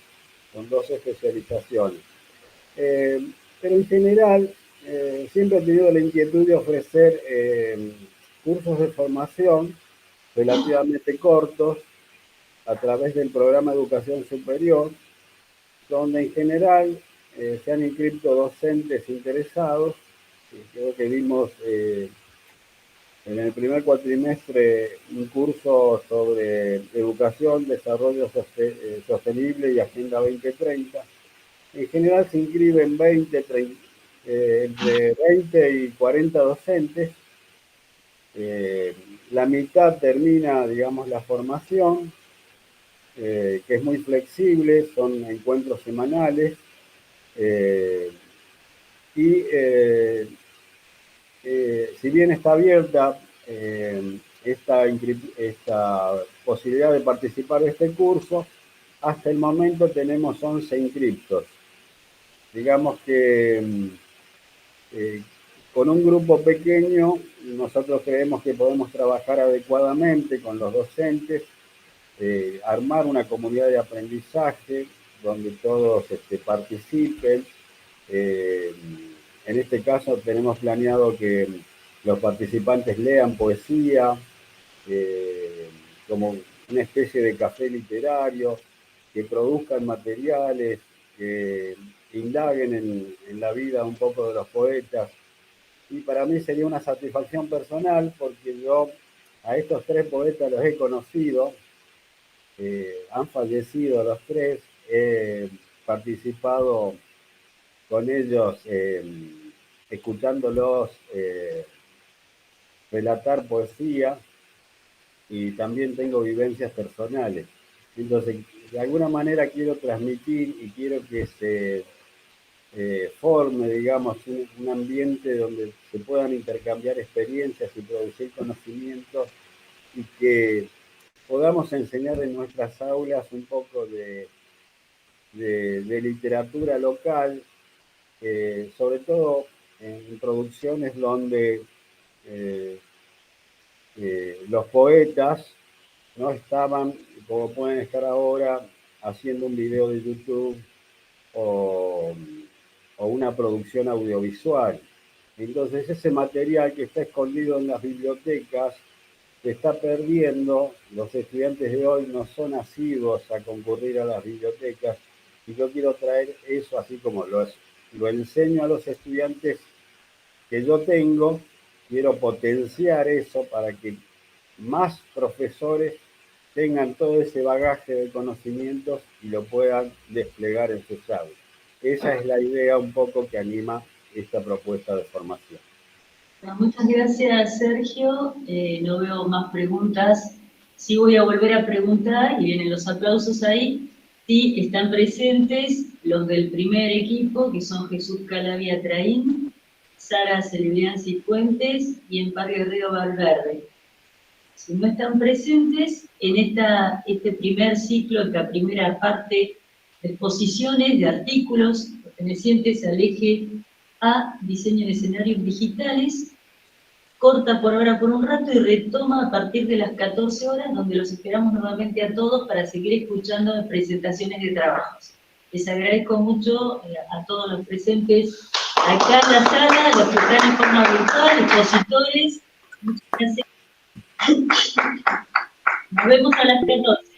con 2 especializaciones. Pero en general, siempre he tenido la inquietud de ofrecer cursos de formación relativamente cortos a través del programa de educación superior, donde en general se han inscrito docentes interesados. Creo que vimos en el primer cuatrimestre un curso sobre educación, desarrollo sostenible y Agenda 2030. En general se inscriben entre 20 y 40 docentes. La mitad termina, digamos, la formación, que es muy flexible, son encuentros semanales. Si bien está abierta esta posibilidad de participar de este curso, hasta el momento tenemos 11 inscriptos. Digamos que con un grupo pequeño nosotros creemos que podemos trabajar adecuadamente con los docentes, armar una comunidad de aprendizaje donde todos participen. En este caso tenemos planeado que los participantes lean poesía, como una especie de café literario, que produzcan materiales, que indaguen en la vida un poco de los poetas. Y para mí sería una satisfacción personal porque yo a estos 3 poetas los he conocido, han fallecido los 3, he participado con ellos escuchándolos relatar poesía y también tengo vivencias personales. Entonces, de alguna manera quiero transmitir y quiero que se forme, digamos, un ambiente donde se puedan intercambiar experiencias y producir conocimientos y que podamos enseñar en nuestras aulas un poco de literatura local, sobre todo en producciones donde los poetas no estaban, como pueden estar ahora, haciendo un video de YouTube o una producción audiovisual. Entonces ese material que está escondido en las bibliotecas se está perdiendo. Los estudiantes de hoy no son asiduos a concurrir a las bibliotecas y yo quiero traer eso, así como lo enseño a los estudiantes que yo tengo, quiero potenciar eso para que más profesores tengan todo ese bagaje de conocimientos y lo puedan desplegar en sus aulas. Esa es la idea un poco que anima esta propuesta de formación. Bueno, muchas gracias, Sergio. No veo más preguntas. Sí voy a volver a preguntar, y vienen los aplausos ahí, si están presentes los del primer equipo, que son Jesús Calavia Traín, Sara Celebrián Cifuentes y Empar Guerrero Valverde. Si no están presentes, en este primer ciclo, esta primera parte de exposiciones, de artículos pertenecientes al eje A, diseño de escenarios digitales, corta por ahora por un rato y retoma a partir de las 14 horas, donde los esperamos nuevamente a todos para seguir escuchando presentaciones de trabajos. Les agradezco mucho a todos los presentes acá en la sala, los que están en forma virtual, expositores. Muchas gracias. Nos vemos a las 14.